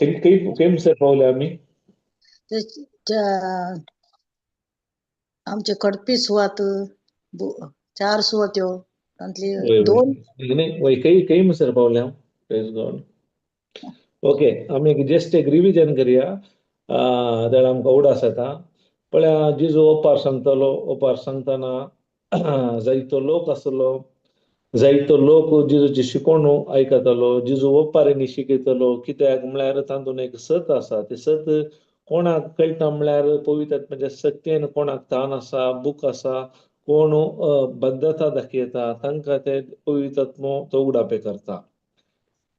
काही मुसर पावले आम्ही ते आमचे कडपी सुवात 4 सुवात्यो तांतली 2 नाही काही मुसर पावल्या प्रेज गॉड ओके आम्ही जस्ट एक रिव्हिजन करूया त्याला आमकां उडास येता पळया जिजू ओपार सांगतना जायतो लोक आसलो जायतो लोक जिजूची शिकवणूक आयकतालो जिजू ओपारेंनी शिकयतलो कित्याक म्हळ्यार तातूंत एक सत आसा ते सत कोणाक कळटा म्हळ्यार पवित्र आत्म्याच्या सत्तेन कोणाक ताण आसा बूक आसा कोण बद्धता दाखयता तांकां ते पवित्र आत्मो तो उगडापे करता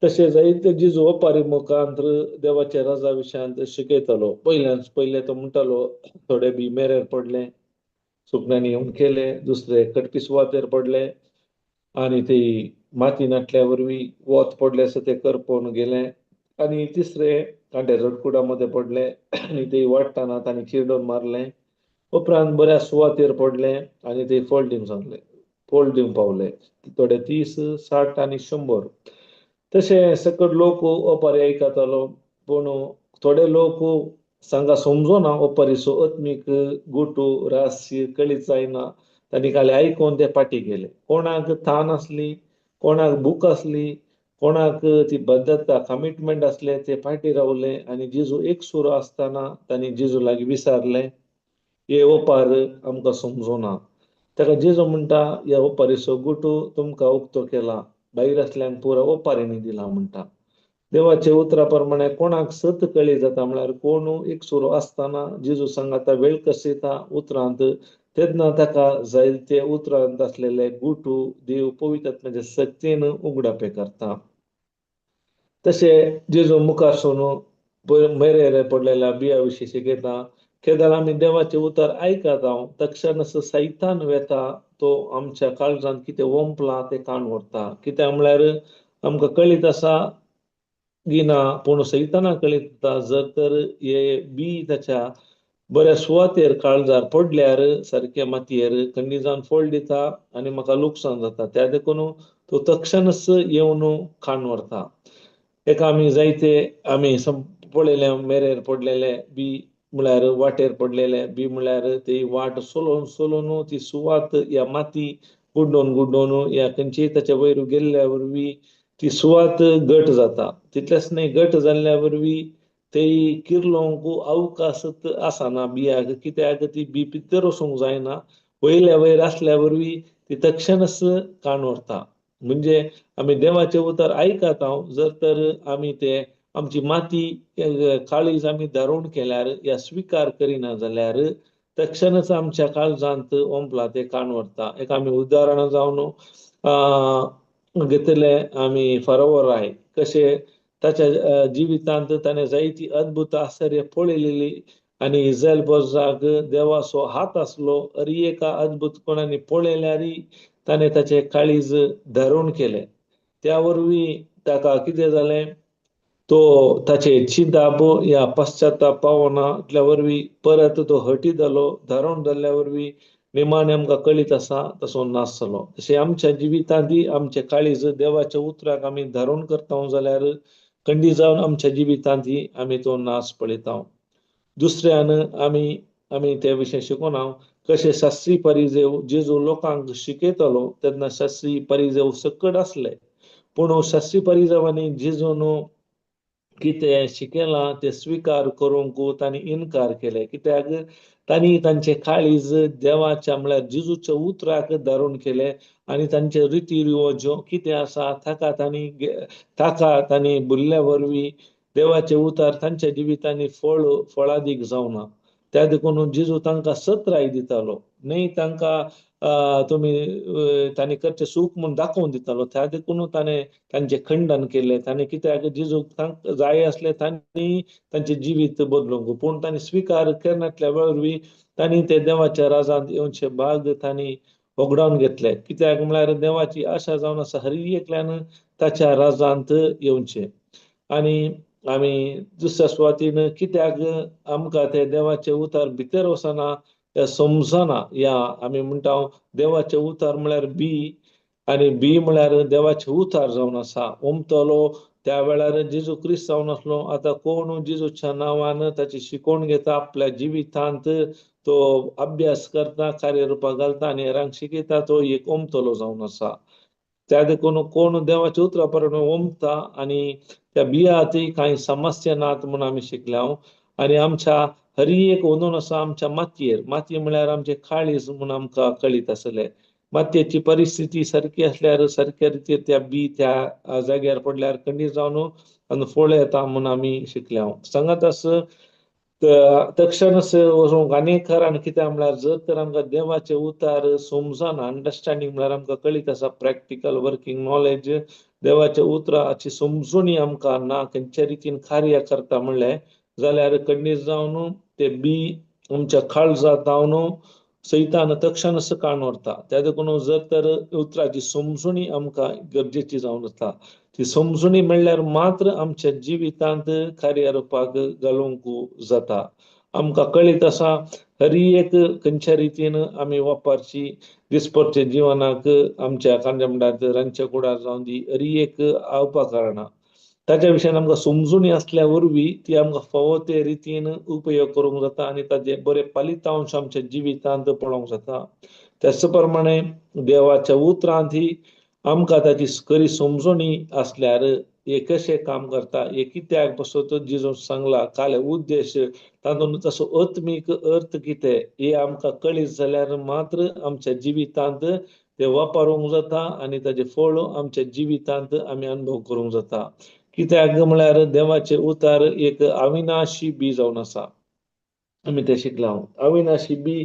तशें जायते जिजू ओपारी मुखांतर देवाच्या राजा विशयांत शिकयतालो पयले तो म्हणटालो थोडे बी मेरेर पडले सुकण्यांनी येवन केले दुसरे कटपी सुवातेर पडले आणि ते माती नाटल्या वरवीं वत पडले असं ते करपून गेले आणि तिसरे कांटे रडकुडामध्ये पडले आणि ते वाडटाना तांणी चिरडून मारले उपरांत बऱ्या सुवातेर पडले आणि ते फळ दिवंक पावले थोडे 30, 60 आणि 100 तशे सकट लोक ओपारी आयकतालो पूण थोडे लोक सांगा समजोना ओपारीचो आत्मीक गुटू रहस्य कळीत जायना तांणी खाली आयकून ते फाटी गेले कोणाक ताण आसली कोणाक भूक आसली कोणाक ती बद्धता कमिटमेंट असले ते फाटी रावले आणि जिजू एक सुरो आसतना तांणी जिजू लागीं विचारले हे ओपार आमकां समजोना ताका जिजू म्हणटा ह्या ओपारीचो गुटू तुमकां उक्तो केला भायर आसल्यांक पुरो ओपारींनी दिला म्हणटा देवाचे उतरा प्रमाणे कोणाक सत कळी जाता म्हळ्यार कोण एक सुरो आसतना जिजू सांगाता वेळ कशेता उतरांत तेन्ना ताका जायते उतरांत आसलेले गुटू देव पवित्र आत्म्याच्या सत्तेन उगडापे करता तशे जेजू मुखार सोन मेरेर पडलेल्या बिया विशीं शिकयता केदार आमी देवाचे उतर आयकता तक्षणच सैतान वेता तो आमच्या काळजांत कितें ओंपला ते काण व्हरता कित्याक म्हळ्यार आमकां कळीत आसा गिना पूण सैताना कळीत जर तर हे बी ताच्या बऱ्या सुवातेर काळजार पडल्यार सारक्या मातयेर खंडी जावन फळ दिता आनी म्हाका लुकसाण जाता त्या देखून तो तक्षणच येवन काण व्हरता एक आमी जायते आमी पळयले मेरेर पडलेले बी म्हळ्यार वाटेर पडलेले बी म्हळ्यार ती वाट सोलोवन ती सुवात या माती गुड्डोवन या खंयची ताच्या वयर गेल्ल्या वरवीं ती सुवात घट जाता तितलेंच न्हय घट जाल्ल्या वरवीं ते किर्लोवंक अवकाशच आसना बियाक कित्याक ती बी भितर वचूंक जायना वयर आसल्या वरवीं ती तक्षणच काण व्हरता म्हणजे आमी देवाचे उतर आयकता जर तर आमी ते आमची माती काळीज आमी धारण केल्यार या स्विकार करिना जाल्यार तक्षणच आमच्या काळजांत ओंपला ते काण व्हरता एक आमी उदाहरण जावन घेतले आमी फारोवर राय कशे ताच्या जिवितांत ताणें जायती अद्भुत आश्चर्य पळयलेली आणि इस्रायल बोजाक देवाचो हात आसलो अरी एका अद्भुत कोणांनी पळयल्यारय ताणें ताचे काळीज धारण केले त्या वरवीं ताका कितें जालें तो ताचे चिंताप या पश्चाताप पावना इतल्या वरवीं परत तो हटी जालो धारण जाल्ल्या वरवीं निमाणे आमकां कळीत आसा तसो नाश जालो तशें आमच्या जिवितांतय आमचे काळीज देवाच्या उतराक आमी धारण करता जाल्यार खंडी जावन आमच्या जिवितांतय आमी तो नाश पळयता दुसऱ्यान आमी ते विशय शिकोना कशे शास्त्री परिजेव जेजू लोकांक शिकयतलो तेन्ना शास्त्री परिजेव सकट आसले पूण शास्त्री परिजेवांनी जेजून कितें शिकयलां ते स्विकार करूंक तांणी इन्कार केले कित्याक तांणी तांचे काळीज देवाच्या म्हळ्यार जेजूच्या उतराक धारण केले आनी तांचे रिती रिवाज कितें आसा ताका तांणी भुरल्या वरवीं देवाचे उतार तांच्या जिवितांनी फळादीक जावना त्या देखून जेजू तांकां सत्राय दितालो न्हय तांकां तांणी करचें सूख म्हूण दाखोवन दितालो त्या देखून ताणें तांचे खंडन केले तांणी कित्याक जेजूक तांकां जाय आसले तांणी तांचे जिवीत बदलूंक पूण तांणी स्विकार करनातल्या वरवीं तांणी ते देवाच्या राजांत येवचे भाग तांणी वगडावन घेतले कित्याक म्हळ्यार देवाची आशा जावन आसा हर एकल्यान ताच्या राजांत येवचे आनी आमी दुसऱ्या सुवातीन कित्याक आमकां ते देवाचे उतार भितर वचना समजना या आमी म्हणटा देवाचे उतार म्हळ्यार बी आनी बी म्हळ्यार देवाचे उतार जावन आसा ओमतलो त्या वेळार जेजू क्रिस्त जावन आसलो. आता कोण जेजूच्या नांवान ताची शिकवण घेता, आपल्या जिवितांत तो अभ्यास करता, कार्यरुपाक घालता आनी हेरांक शिकयता, तो एक ओमतलो जावन आसा. त्या देखून कोण देवाच्या उतरा परमाण ओमता आनी त्या बियांतय कांय समस्या नात म्हूण आमी शिकल्या. आनी आमच्या हर एक ओनून आसा आमच्या मातयेर. मातये म्हळ्यार आमचे काळीज म्हूण आमकां कळीत आसले. मातयेची परिस्थिती सारकी आसल्यार सारक्या रितीन त्या बी त्या जाग्यार पडल्यार खंडीत जावन आनी फळ येता म्हूण आमी शिकल्या. सांगात आस तक्षणच वचूंक आनीक खर कित्याक म्हळ्यार जर तर आमकां देवाचे उतार समजना, अंडरस्टँडींग म्हळ्यार आमकां कळीत आसा, प्रॅक्टिकल वर्किंग नॉलेज, देवाच्या उतराची समजुणी आमकां ना, खंयच्या रितीन कार्य करता म्हणलें जाल्यार खंडीत जावन ते बी आमच्या काळजांत जावन सैतान तक्षणच काडून व्हरता. त्या देखून जर तर उतराची समजुणी आमकां गरजेची जावन आसा. ती समजुणी म्हणल्यार मात्र आमच्या जिवितांत कार्यारुपाक घालूंक जाता. आमकां कळीत आसा हर एक खंयच्या रितीन आमी वापरची दिसपरचे जिवनाक आमच्या कांदे म्हणटात रांदच्या कुडार जावन दी हर एक उपकरणां ताच्या विशयान आमकां समजुणी आसल्या वरवीं ती आमकां फावो ते रितीन उपयोग करूंक जाता आनी ताजे बरे फलितांश आमच्या जिवितांत पळोवंक जाता. त्याच प्रमाणे देवाच्या उतरांत ही आमकां ताची खरी समजुणी आसल्यार हे कशें काम करता, हे कित्याक पासून जेजून सांगला, काय उद्देश, तातूंत ताचो आत्मीक अर्थ कितें हे आमकां कळीत जाल्यार मात्र आमच्या जिवितांत ते वापरूंक जाता आनी ताजे फळ आमच्या जिवितांत आमी अनुभव करूंक जाता. कित्याक म्हळ्यार देवाचे उतार एक अविनाशी बी जावन आसा. आमी ते शिकला. अविनाशी बी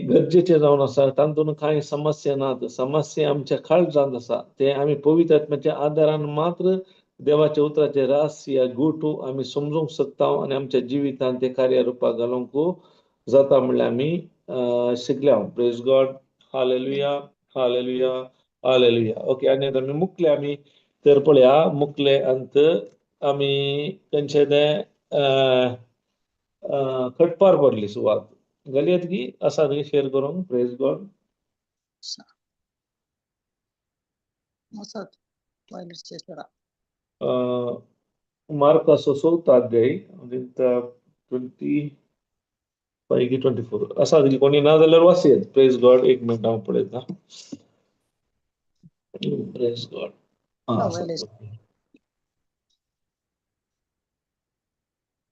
गरजेचे जावन आसा. तातूंत कांय समस्या नात. समस्या आमच्या काळजांत आसा. ते आमी पवित्र आत्म्याच्या आदारान मात्र देवाच्या उतराचे रहस्य गुटू आमी समजूंक शकता आनी आमच्या जिवितांत ते कार्यारुपाक घालूंक जाता म्हणल्यार आमी शिकल्या. Praise God. Hallelujah, hallelujah, hallelujah. Okay, आनी आमी मुकले आमी तर पळया मुकले अंत आमी खंयचे ते खटपार पडली सुवात घालयात की आसा न्ही शेअर करूंक. Praise God. असत पयलीचे सरा मार्काचो 4था अध्याय 25 पैकी 24 असा कोणी ना जाल्यार वाचयत. Praise God. एक मिनिट हांव पळयता. Praise God.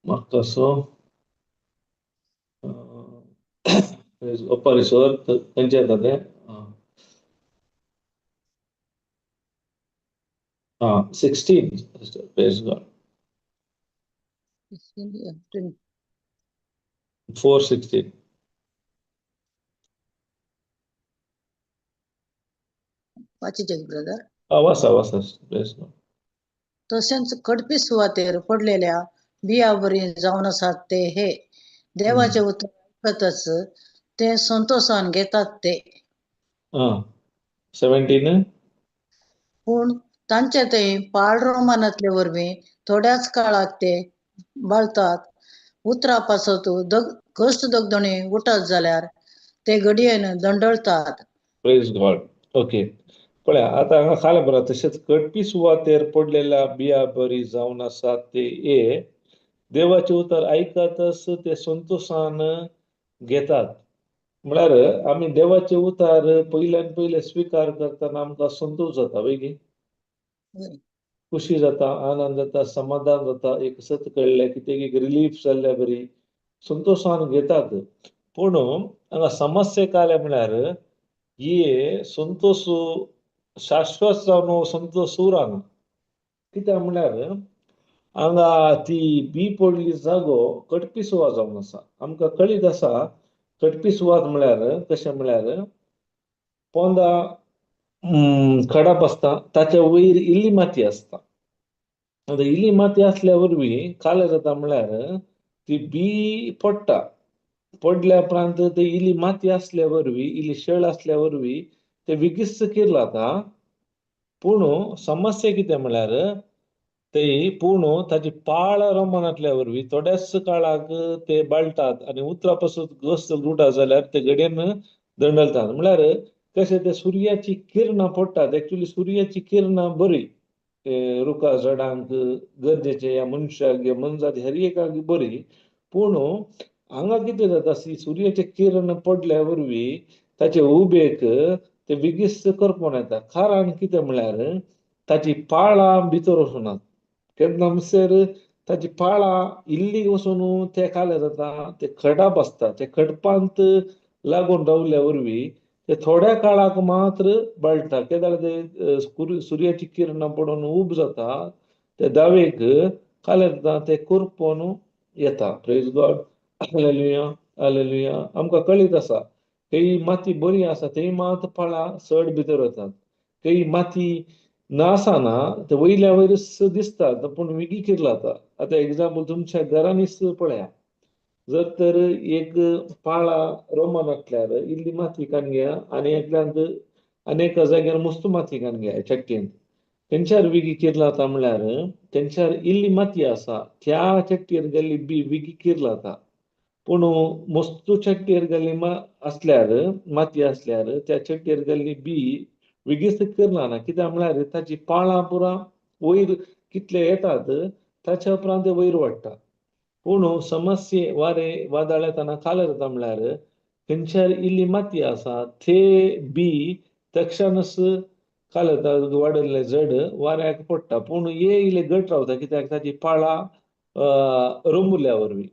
मार्काचो परिसर खंयचे येता ते 16. Praise God. 4:16. वाचिचे ब्रदर. वाचा वाचा. Praise God. तसेच कडपी सुवातेर पडलेल्या बिया बरी जावन आसात ते हे देवाचे उतर ऐकतच ते संतोषान घेतात ते. 17. पूण तांचे ते पाळरोमानातले वरवीं थोड्याच काळाक ते बाळतात. उतरापासत कष्ट दगदणे उठत जाल्यार ते घडयेन दंडळतात. Praise God. ओके, पळया आता हांगा खाला बरं. तशेंच कडपी सुवातेर पडलेल्या बिया बरी जावन आसात ते हे देवाचे उतर ऐकतच ते संतोषान घेतात. म्हळ्यार आमी देवाचे उतार पयल्यान पयले स्वीकार करतना आमकां संतोष जाता, वैगी खुशी जाता, आनंद जाता, समाधान जाता, एक सत कळ्ळें कितें एक रिलीफ जाल्ल्या बरी संतोषान घेतात. पूण हांगा समस्या काय म्हळ्यार ही संतोष शाश्वत जावन संतोष उरना. कित्याक म्हळ्यार हांगा ती बी पडली जागो कडपी सुवात जावन आसा. आमकां कळीत आसा कडपी सुवात म्हळ्यार कशें म्हळ्यार पोंदा खडप आसता, ताच्या वयर इल्ली माती आसता. आतां इल्ली माती आसल्या वरवीं काय जाता म्हळ्यार ती बी पडटा. पडल्या उपरांत ते इल्ली माती आसल्या वरवीं इल्ली शेळ आसल्या वरवीं ते विगिस्त केर जाता. पूण समस्या कितें म्हळ्यार ते पूण ताची पाळ रोमनांतल्या वरवीं थोड्याच काळाक ते बाळटात आनी उतरा पासून घस्त लुटा जाल्यार ते घडयेन दंडलतात. म्हळ्यार कशें ते सुर्याची किरणां पडटात. एक्चुअली सुर्याची किरणां बरी रुखा झाडांक गरजेचे या मनशाक या मनजात हर एकाक बरी पूण हांगा कितें जाता सुर्याचे किरण पडल्या वरवीं ताचे उबेक ते विगिस करपोन येता कारण कितें म्हळ्यार ताची पाळां भितर वचूनात केन्ना म्हणसर ताची पाळां इल्ली वचून ते काले जाता ते खडाप आसता ते खडपांत लागून रावल्या वरवीं ते थोड्या काळाक मात्र बळटा केदार ते सुर्याची किरणां पडून उब जाता ते दावेक काले जाता ते करपोन येता प्रेज गॉड हालेलुया हालेलुया आमकां कळीत आसा काही माती बरी आसा थंय मात फळां चड भितर वतात काही माती नासना ते वयल्या वयरच दिसतात पूण विगी किर्लाता आतां एग्जाम्पल तुमच्या घरांनीच पळया जर तर एक पाळा रोमन असल्यार इल्ली माती कान घेया आनी एकल्यांत अनेक जाग्यार मस्त माती कान घेया चट्टेन तेंच्यार विगी किर्लाता म्हळ्यार तेंच्यार इल्ली माती आसा त्या चट्टेर गेल्ली बी विगी किर्लाता पूण मस्तू चट्टेर गेल्ली असल्यार माती असल्यार त्या चट्टेर गेल्ली बी विगीच करना कित्याक म्हळ्यार ताची पाळां पुरा वयर कितले येतात ताच्या उपरांत ते वयर वाडटा पूण समस्ये वारे वादळ येतना काले जाता म्हळ्यार खंयच्यार इल्ली माती आसा ते बी तक्षणच काले जाता वाडयल्ले जड वाऱ्याक पडटा पूण हे इल्ले घट रावता कित्याक ताची पाळां रंबुल्या वरवीं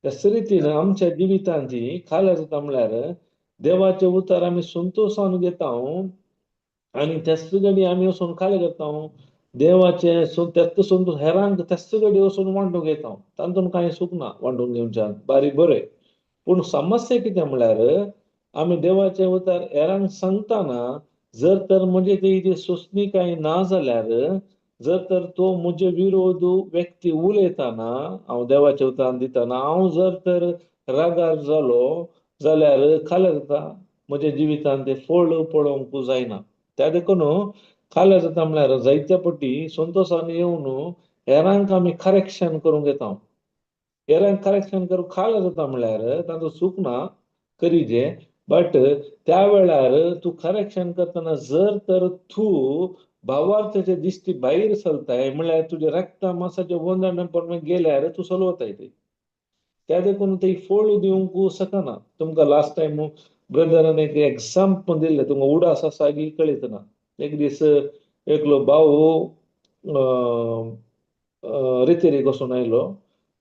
त्याच रितीन आमच्या जिवितांत काले जाता म्हळ्यार देवाचे उतर आमी संतोषान घेता आनी त्याच घडी आमी वचून काले करता देवाचे त्याच संतोष हेरांक त्याच घडी वचून वांटून घेता तातूंत कांय सुख ना वांटून घेवच्यान बारीक बरें पूण समस्या कितें म्हळ्यार आमी देवाचे उतर हेरांक सांगतना जर तर म्हणजे ती सोंसणीकाय ना जाल्यार जर तर तो म्हजे विरोध व्यक्ती उलयतना हांव देवाचे उतर दितना हांव जर तर रागार जालो जाल्यार काले जाता म्हज्या जिवितांत ते फळ पळोवंक जायना त्या देखून काले जाता म्हळ्यार जायत्या पटी संतोषान येवन हेरांक आमी करेक्शन करूंक येता हेरांक करेक्शन करूंक काले जाता म्हळ्यार ताचो चूक ना करीजे बट त्या वेळार तूं करेक्शन करतना जर तर तूं भावार्थाचे दिश्टी भायर सरताय म्हळ्यार तुजे रक्ता मांसाचे वंदन गेल्यार तूं चलवताय ते त्या देखून ते फळ दिवंक शकना तुमकां लास्ट टायम ब्रदरान एक एग्जाम्पल दिल्लें तुमकां उडास आसा की कळीत ना एक दीस एकलो भाव रेतेरेक वचून आयलो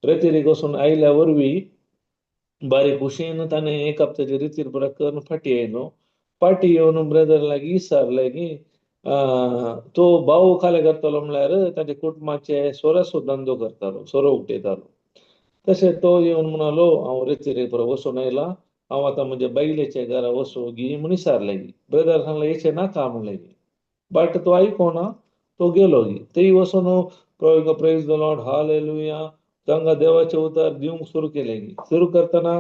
रेतेरेक वचून आयल्या वरवीं बारीक कुशीन ताणें एक हप्त्याचे रितीर पुरा करून फाटी येयलो फाटी येवन ब्रदर लागीं विचारलें की तो भाव काले करतालो म्हळ्यार ताचे कुटुंबाचे सोऱ्याचो धंदो करतालो सोरो उक्तयतालो तशें तो येवन म्हणालो हांव रेतेरेक पुरो वचून आयला हांव आतां म्हज्या बायलेच्या घरा वचूं गी म्हूण विचारलें ब्रदर सांगलें येचें नाका म्हणलें बट तो आयकोना तो गेलो गी थंय वचून प्रेज द लॉर्ड हालेलुया तांकां देवाचें उतर दिवंक सुरू केलें सुरू करतना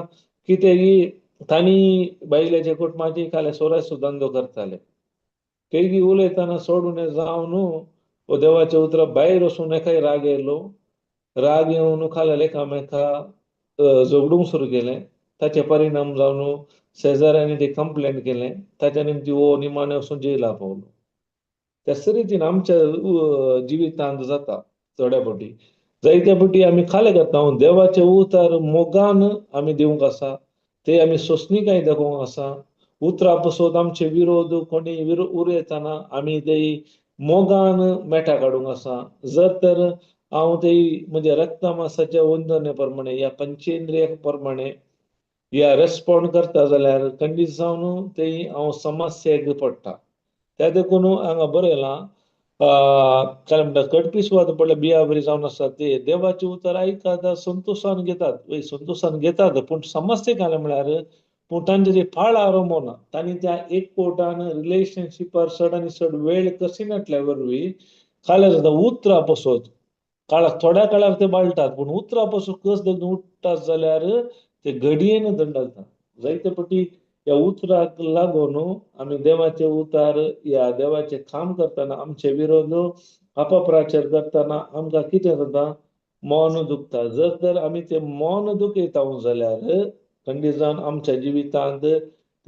कितें तांणी बायलेच्या कुटुंबाची काले सोऱ्याचो धंदो करताले कैगी उलयतना सोडून जावन न्हू देवाच्या उतरा भायर वचून एकाय राग येयलो राग येवन खाल्यार एकामेका झगडूंक सुरू केलें ताचे परिणाम जावन शेजाऱ्यांनी ते कंप्लेंट केलें ताच्या निमती हो निमाणे वचून जेला पावलो त्याच रितीन आमच्या जिवितांत जाता थोड्या फावटी जायत्या फावटी आमी काले करता देवाचे उतर मोगान आमी दिवंक आसा ते आमी सोंसणीकाय दाखोवंक आसा उतरां पासत आमचे विरोध कोणी उरयतना आमी ते मोगान मेटा काडूंक आसा जर तर हांव ते म्हणजे रक्ता मांसाच्या वंदने प्रमाणे या पंचेंद्रिय प्रमाणे या रेस्पॉन्ड करता जाल्यार खंडीत जावन ते हांव समस्येक पडटा त्या देखून हांगा बरयलां काय म्हणटा कडपी सुवात पडल्या बिया बरी जावन आसा ते देवाचे उतर आयकात संतोषान घेतात पूण समस्या काय म्हळ्यार पूण तांचे जे फाळ आरंभना तांणी त्या एक कोटान रिलेशनशिपार चड आनी चड वेळ कशी नाटल्या वरवीं काले जाता उतरां पासत काळाक थोड्या काळाक ते बाळटात पूण उतरां पासून कस धरून उठटात जाल्यार ते घडयेन दंडलता जायते फावटी ह्या उतराक लागून आमी देवाचे उतार या देवाचे काम करतना आमचे विरोध अपप्रचार करतना आमकां कितें जाता मन दुखता जर तर आमी ते मन दुखयता जाल्यार खंडीत जावन आमच्या जिवितांत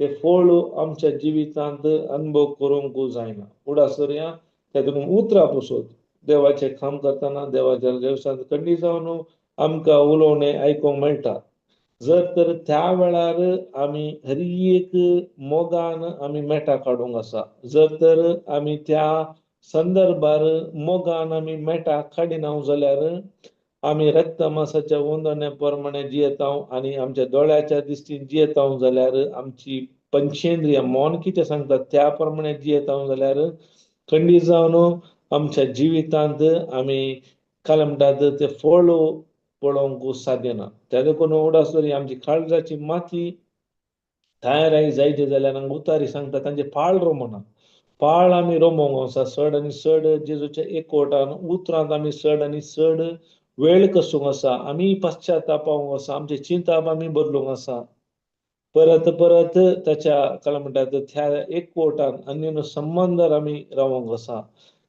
ते फळ आमच्या जिवितांत अनुभव करूंक जायना उडास या तातूंत उतरां पसत देवाचें काम करतना देवाच्या देवसांत खंडी जावन आमकां उलोवणें आयकोंक मेळटा. जर तर त्या वेळार आमी हर एक मोगान आमी मेटा काडूंक आसा, जर तर आमी त्या संदर्भार मोगान आमी मेटा काडिना जाल्यार आमी रक्त मांसाच्या वंदने प्रमाणे जियेता आनी आमच्या दोळ्याच्या दिश्टीन जियेता जाल्यार आमची पंचेंद्रिय मन कितें सांगता त्या प्रमाणे जियेता जाल्यार खंडीत जावन आमच्या जिवितांत आमी काय म्हणटात ते फळ पळोवंक साध्य ना. त्या देखून उडासोरी आमची काळजाची माती थाय जायते जाल्यार हांगा उतारी सांगता तांचे पाळ रोमना. पाळ आमी रोमोंक आसा चड आनी चड जेजूच्या एकवटान उतरांत आमी चड आनी चड वेळ कसूंक आसा. आमी पश्चातापावंक आसा, आमचे चिंताप आमी बदलूंक आसा. परत परत ताच्या काय म्हणटात त्या एकवटान अन्योन्य संबंदार आमी रावंक आसा.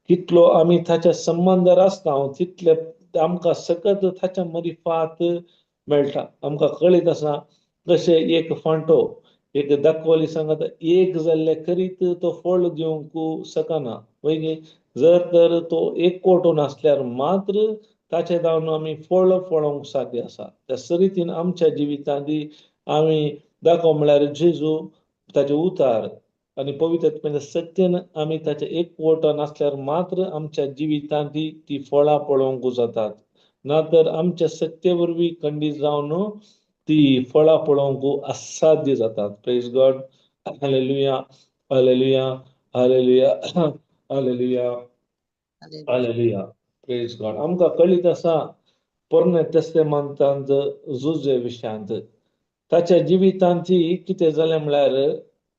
कितलो आमी ताच्या संबंदार आसता तितले आमकां सकत ताच्या मरिफात मेळटा. आमकां कळीत आसा कशें एक फांटो एक दाखोवली सांगता एक जाल्ले करीत तो फळ दिवंक शकना. वय जर तर तो एकवटून आसल्यार मात्र ताचे जावन आमी फळ पळोवंक साध्य आसा. त्या रितीन आमच्या जिवितांत आमी दाखोवंक म्हळ्यार जेजू ताचे उतार आनी पवित्रत्वेच्या सत्यन आमी ताचे एकवटान आसल्यार मात्र आमच्या जिवितांत ती फळां पळोवंक जातात. ना तर आमच्या सत्य वरवीं खंडीत जावन ती फळां पळोवंक असाध्य जातात. Praise God. Hallelujah, hallelujah, hallelujah, hallelujah, hallelujah. Praise God. आमकां कळीत आसा पोरणे तेस्तेमांतांत जुजे विशयांत ताच्या जिवितांत कितें जालें म्हळ्यार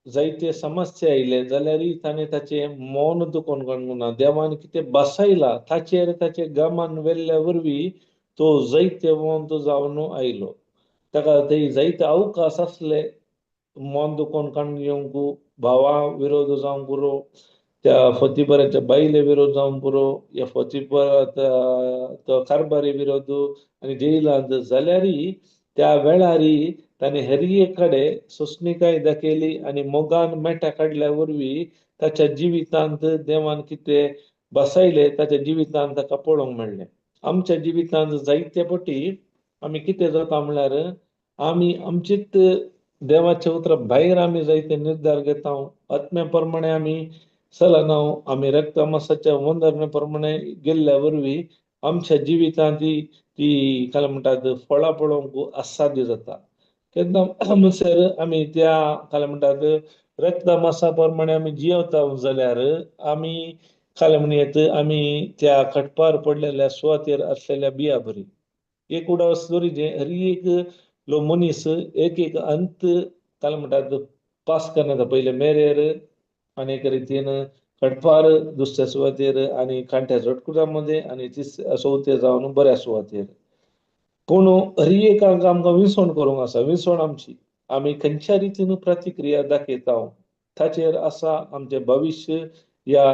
जायते समस्या आयले जाल्यारय ताणें ताचें मौन दुखोवन काडूंक ना. देवान कितें बसयला ताचेर ताचे गमान वेल्ल्या वरवीं तो जैतवंत जावन आयलो. ताका थंय जायते अवकाश आसले मन दुखोवन काडून घेवंक, भावा विरोध जावंक पुरो, त्या फतीबराच्या बायले विरोध जावंक पुरो, या फतीबर तो कारबारी विरोध आनी जेलांत जाल्यारय त्या वेळारय ताणें हर एक कडेन सोंसणीकाय दाखयली आनी मोगान मेटा काडल्या वरवीं ताच्या जिवितांत देवान कितें बसयलें ताच्या जिवितांत ताका पळोवंक मेळ्ळें. आमच्या जिवितांत जायते फावटी आमी कितें जाता म्हळ्यार आमी आमचीच देवाच्या उतरां भायर आमी जायते निर्धार घेता. आत्म्या प्रमाणे आमी चलना. आमी रक्त मांसाच्या वंदने प्रमाणे गेल्ल्या वरवीं आमच्या जिवितांत ती काय म्हणटात फळां पळोवंक असाध्य जाता. केन्ना म्हणसर आमी त्या काय म्हणटात रक्त मांसा प्रमाणे आमी जियेता जाल्यार आमी काय म्हणयत आमी त्या खटपार पडलेल्या सुवातेर आसलेल्या बिया बरी. एक उडावस जे हर एक मनीस एक एक अंत काय म्हणटात पास करना. पयले मेरेर आनी एक रितीन खटपार दुसऱ्या सुवातेर आनी कांट्या झटकुटामध्ये आनी चवथे जावन बऱ्या सुवातेर. पूण हर एकाक आमकां विसवण करूंक आसा. विसवण आमची आमी खंयच्या रितीन प्रतिक्रिया दाखयता ताचेर आसा आमचें भविश्य या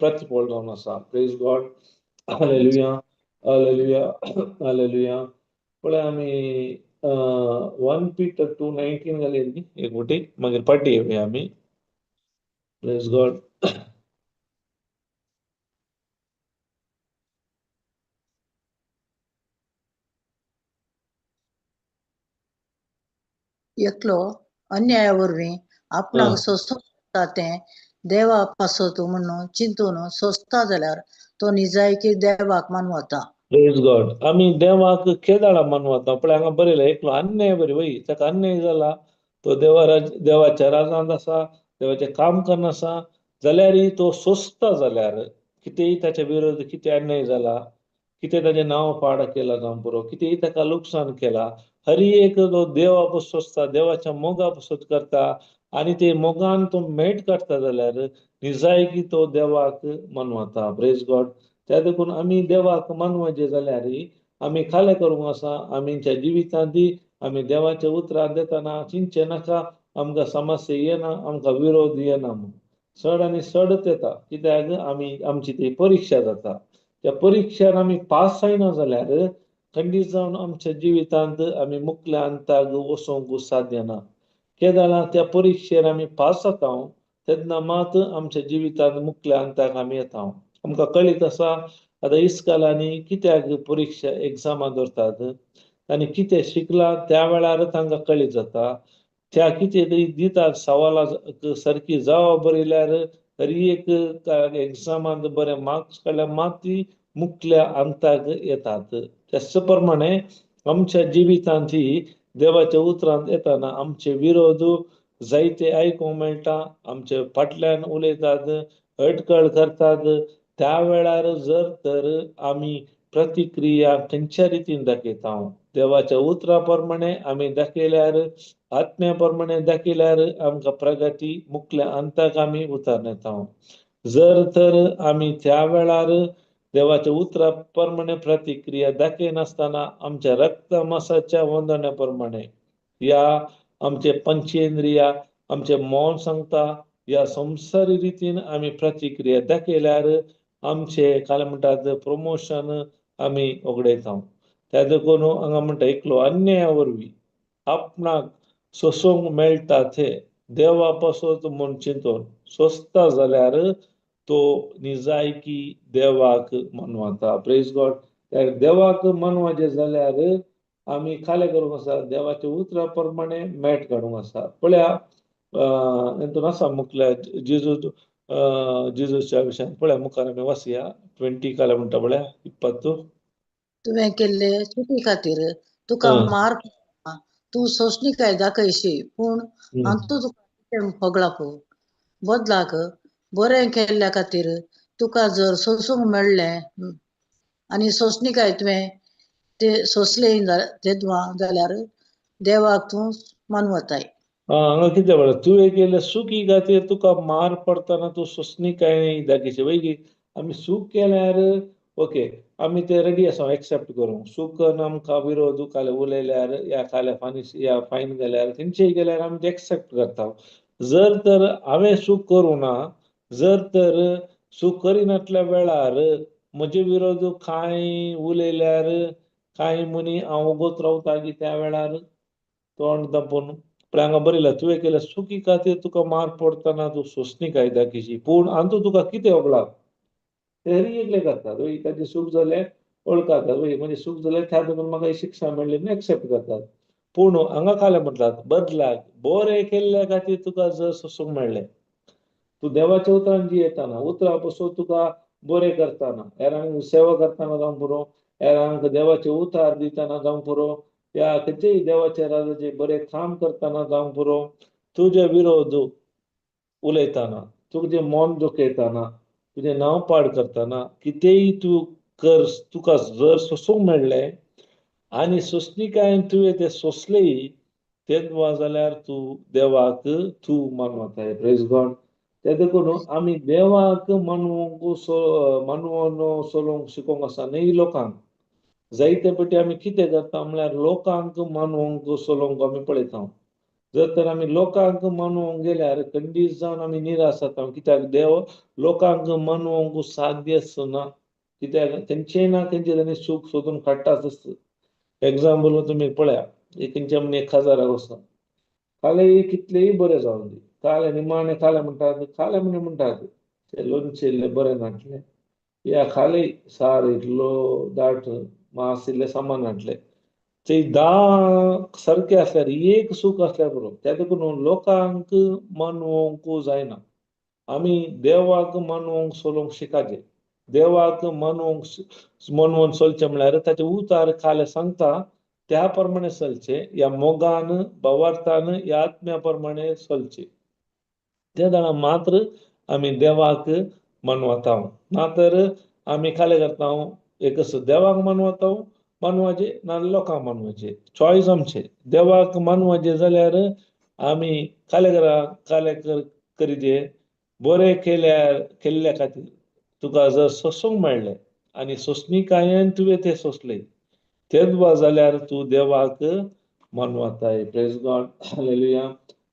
प्रतिफळ जावन आसा. Praise God. Hallelujah, hallelujah, hallelujah. पळय आमी 1 Peter 2:19 घालीन न्ही एक फावटी मागीर पाटी येवया आमी. Praise God. एकलो अन्याया वरवीं आपणाक सोंसता तें देवा पासत म्हणून चिंतून सोंसता जाल्यार तो निजायकी देवाक मानवता. Praise God. आमी देवाक केदाळा मानवता. पळय हांगा बरयलें एकलो अन्याय बरी वय ताका अन्याय जाला तो देवाच्या राजांत आसा, देवाचें काम करना आसा जाल्यारय तो सोंसता जाल्यार कितेंय ताच्या विरोध कितें अन्याय जाला, कितें ताचें नांव पाड केलां जावं पुरो, कितेंय ताका लुकसाण केलां, हर एक तो देवा पसत सोंसता, देवाच्या मोगा पसत करता आनी ते मोगान तो मेट काडटा जाल्यार निजायकी तो देवाक मानवता. Praise God. त्या देखून आमी देवाक मानवाचे जाल्यार आमी खालें करूंक आसा. आमच्या जिवितांत आमी देवाच्या उतरां देतना चिंतचें नाका आमकां समस्या येना, आमकां विरोध येना म्हूण. चड आनी चडच येता. कित्याक आमची ती परिक्षा जाता. त्या परिक्षेन आमी पास जायना जाल्यार खंडीत जावन आमच्या जिवितांत आमी मुखल्या अंताक वचोंक साध्य ना. केदाळा त्या परिक्षेर आमी पास जाता तेन्ना मात आमच्या जिवितांत मुख्य अंताक आमी येता आमकां कळीत आसा आतां इस्कालांनी कित्याक परीक्षा एग्जामां दवरतात आनी कितें शिकला त्या वेळार तांकां कळीत जाता त्या कितें तरी दितात सवालां सारकी जावप बरयल्यार तरी एक एग्जामांत बरे मार्क्स काडल्यार मात ती मुख्य अंताक येतात त्याच प्रमाणे आमच्या जिवितांत ही देवाच्या उतरांत येताना आमचे विरोध जायते आयकूंक मेळटा आमचे फाटल्यान उलयतात अटकळ करतात त्या वेळार जर तर आमी प्रतिक्रिया खंयच्या रितीन दाखयता देवाच्या उतरा प्रमाणे आमी दाखयल्यार आत्म्या प्रमाणे दाखयल्यार आमकां प्रगती मुख्य अंताक आमी उतार येता जर तर आमी त्या वेळार देवाच्या उतरा प्रमाणे प्रतिक्रिया दाखयनासतना आमच्या रक्त मांसाच्या वंदना प्रमाणे या आमचे पंचेंद्रिया आमचे मौन सांगता या संसारी रितीन आमी प्रतिक्रिया दाखयल्यार आमचे काय म्हणटात प्रमोशन आमी वगडयता त्या देखून हांगा म्हणटा एकलो अन्याया वरवीं आपणाक सोसूंक मेळटा ते देवा पासत म्हूण चिंतून सोंसता जाल्यार तो निजायकी देवाक मनवता प्रेज गॉड देवाक मनवाचे जाल्यार आमी खाले करूंक आसा देवाच्या उतरा प्रमाणे मेट काडूंक आसा पळया हितून आसा मुखल्या जेजूच्या विशयान पळया मुखार आमी वाचया 20 काले म्हणटा पळया 20 तुवें केल्ले चुकी खातीर तुका मार पडटा. तूं सोंसणीकाय दाखयशी पूण हातूंत तुका होगळाक बदलाक बरें केल्ल्या खातीर तुका जर सोंसूंक मेळ्ळें आनी सोंसणीकाय तुवें ते सोंसले जाल्यार देवाक तूं मानवताय हांगा कितें म्हणटा तुवें केल्ले चुकी खातीर तुका मार पडटना तूं सोंसणीकाय दाखयची वैगी आमी सूख केल्यार ओके आमी ते रेडी आसा एक्सेप्ट करूंक सूख आमकां विरोध काले उलयल्यार या काले या फायन गेल्यार खंयचेय गेल्यार आमी ते एक्सेप्ट करता जर तर हांवें सूख करूं ना जर तर सूख करिनातल्या वेळार म्हजे विरोध कांय उलयल्यार कांय मनी हांव वगत रावता की त्या वेळार तोंड दापून पण हांगा बरयला तुवें केल्या चुकी खातीर तुका मार पडटना तूं सोंसणीकाय दाखयची पूण हातूंत तुका कितें वगळा तेरी एकले करतात ताचें सूख जालें वळखातात म्हणजे सूख जालें त्या देखून म्हाका शिक्षा मेळ्ळी म्हणून एक्सेप्ट करतात पूण हांगा काले म्हटलात बदलाक बरें केल्ल्या खातीर तुका जर सोंसूंक मेळ्ळें तूं देवाच्या उतरान जी येताना उतरा पासून तुका बरें करताना हेरांक सेवा करताना जावं पुरो हेरांक देवाचे उतार दिताना जावं पुरो या खंयचेय देवाच्या राजाचे बरें काम करताना जावं पुरो तुजे विरोध उलयताना तुजें मन दुखयताना तुजें नांव पाड करताना कितेंय तूं कर तुका जर सोंसूंक मेळ्ळें आनी सोंसणीकायेन तुवें तें सोंसलें तेन्ना जाल्यार तूं देवाक तूं मानवताय प्रेज गॉड ते देखून आमी देवाक मानवूंक मानवून चलोवंक शिकोवंक आसा न्ही लोकांक जायते फावटी आमी कितें करता म्हळ्यार लोकांक मानवूंक चलोवंक आमी पळयता जर तर आमी लोकांक मानवूंक गेल्यार खंडीत जावन आमी निराश जाता कित्याक देव लोकांक मानवूंक साध्य ना कित्याक खंयचेय ना खंयचे ताणी सूख सोदून काडटाच आसता एग्जाम्पल तुमी पळया खंयचे म्हणे 1000 वचना काले कितलेय बरें जावन दी काले निमाणे काले म्हणटात काले म्हणे म्हणटात ते लोणचेल्ले बरें नाटले या खाली सार इतलो दाट मासिल्ले सामान हाडले ते 10 सारखे आसल्यार एक सूख आसल्यार बरो त्या देखून लोकांक मानवूंक जायना आमी देवाक मानवूंक चलोवंक शिकाचे देवाक मानवून चलचें म्हळ्यार ताचे उतार काले सांगता त्या प्रमाणे चलचे या मोगान भावार्थान या आत्म्या प्रमाणे चलचे त्या जाणां मात्र आमी देवाक मानवता नातर आमी काले करता एक देवाक मानवता मानवाचे ना लोकांक मानवाचे चॉयस आमचे देवाक मानवाचे जाल्यार आमी काले करीचे बरें केल्ल्या खातीर तुका जर सोंसूंक मेळ्ळें आनी सोंसणीकायेन तुवें तें सोंसलें तेन्ना जाल्यार तूं देवाक मानवताय प्रेज गॉड हालेलुया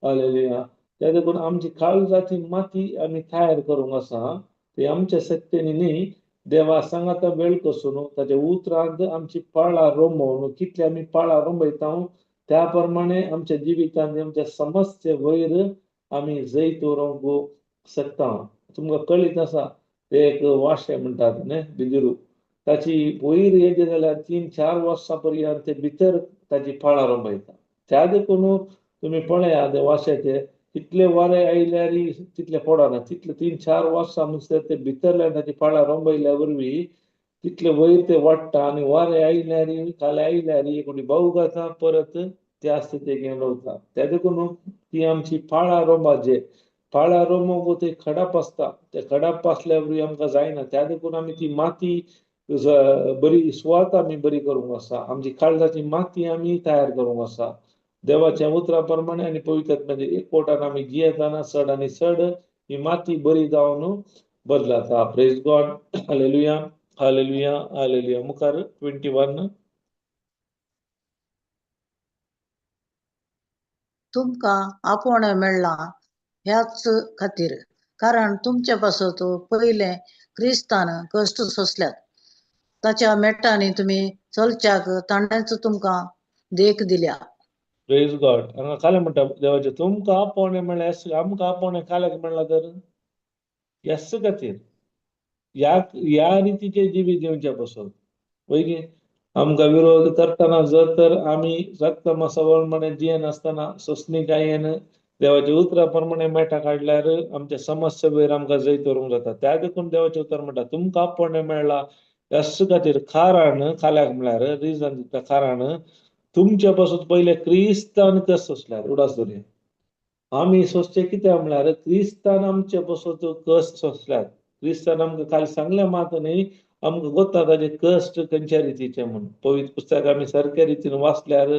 हालेलुया त्या देखून आमची काळजाची माती आमी तयार करूंक आसा ती आमच्या सत्तेनी न्ही देवा सांगाता वेळ कसून ताच्या उतरांत आमची पाळा रोंबोवन कितले आमी पाळा रोंबयता त्या प्रमाणे आमच्या जिवितांत आमच्या समस्ये वयर आमी जैत व्हरूंक सकता तुमकां कळीत आसा ते एक वाशे म्हणटात न्ही बिंदिरू ताची वयर येयली जाल्यार 3-4 वर्सां पर्यंत ते भितर ताची फळां रोंबयता त्या देखून तुम्ही पळयात ते वाश्याचे तितले वारे आयल्यार तितले पडना तितले 3-4 वर्सां म्हणसर ते भितरल्यान ताची फळां रोंबयल्या वरवीं तितले वयर ते वाडटा आनी वारे आयल्यार खाले आयल्यार एक फावटी भाऊ जाता परत त्या स्थितीक येवन उरता त्या देखून ती आमची फळां रोंबाचे फळां रोंबोंक ते खडाप आसता ते खडाप आसल्या वरवीं आमकां जायना त्या देखून आमी ती माती बरी सुवात आमी बरी करूंक आसा आमची काळजाची माती आमी तयार करूंक आसा देवाच्या उतरा प्रमाणे आनी पवित्रात्म्याचे एकवटान आमी जियेताना चड आनी चड ही माती बरी जावन बदलाता praise God hallelujah hallelujah hallelujah मुखार 21 तुमकां आपोवणें मेळ्ळां ह्याच खातीर कारण तुमचे पासो तो पयले क्रिस्तान कश्ट सोंसल्यात ताच्या मेटांनी तुमी चलच्याक ताणेंच तुमकां देख दिल्या प्रेज गॉड हांगा काले म्हणटा देवाचे तुमकां आपोवणें मेळ्ळें आमकां आपोवणें काल्याक मेळ्ळां तर ह्याच खातीर ह्या रितीचे जिवी जेवचे पासून वैगी आमकां विरोध करतना जर तर आमी रक्त मांसाप्रमाणे जियेन आसतना सोंसणीकायेन देवाच्या उतरा प्रमाणे मेटा काडल्यार आमच्या समस्या वयर आमकां जैत करूंक जाता त्या देखून देवाचें उतर म्हणटा तुमकां आपोवणें मेळ्ळां ह्याच खातीर कारण काल्याक म्हळ्यार रिजन दिता कारण तुमच्या पासून पयले क्रिस्तान कस सोंसल्यार उडास धरया आमी सोंसचे कित्याक म्हळ्यार क्रिस्तान आमचे पासून कस सोंसल्यात क्रिस्तान आमकां खाली सांगलें मात न्ही आमकां कोत्ता ताजे कश्ट खंयच्या रितीचे म्हणून पवित्र पुस्तक आमी सारक्या रितीन वाचल्यार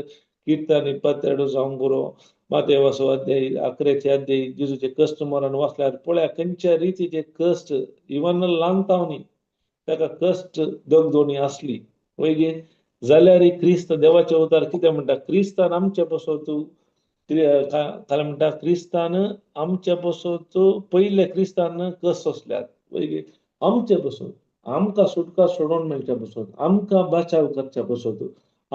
किर्तन 22 जावं पुरो माते वासो अध्याय 11 अध्याय जेजूचे कश्ट मरण वाचल्यार पळया खंयच्या रितीचे कश्ट इवन ल्हानतावनी ताका कश्ट दगदोणी आसली वैगे जाल्यार क्रिस्त देवाचे उतार कितें म्हणटा क्रिस्तान आमचे पासून काय म्हणटा क्रिस्तान आमच्या पासून पयले क्रिस्तान कस सोंसल्यात वैगे आमचे पासून आमकां सुटका सोडून मेळच्या पासून आमकां बचाव करच्या पासून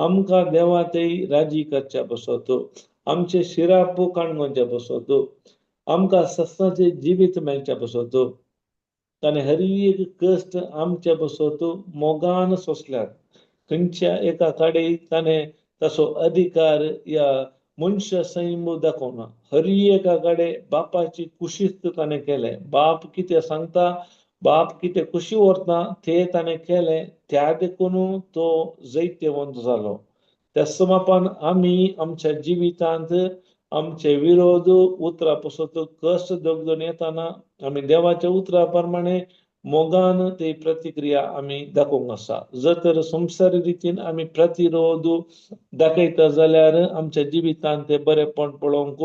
आमकां देवा तेई राजी करच्या पासून आमचे शिरापू काणगोंच्या पासून आमकां सस्ताचे जिवीत मेळच्या पासून ताणें हर एक कश्ट आमच्या पासून मोगान सोंसल्यात खंयच्या एका काडे ताणें ताचो अधिकार या मनुष्य सैम दाखोवना हर एका कडेन बापाची कुशीत ताणें केलें बाप कितें सांगता बाप कितें कुशी व्हरता ते ताणें केलें त्या देखून तो जैत्यवंत जालो त्या समापान आमी आमच्या जिवितांत आमचे विरोध उतरा पासून कश्ट दगदून येताना आमी देवाच्या उतरा प्रमाणे मोगान ती प्रतिक्रिया आमी दाखोवंक आसा जर तर संवसारी रितीन आमी प्रतिरोध दाखयता जाल्यार आमच्या जिवितांत ते बरेपण पळोवंक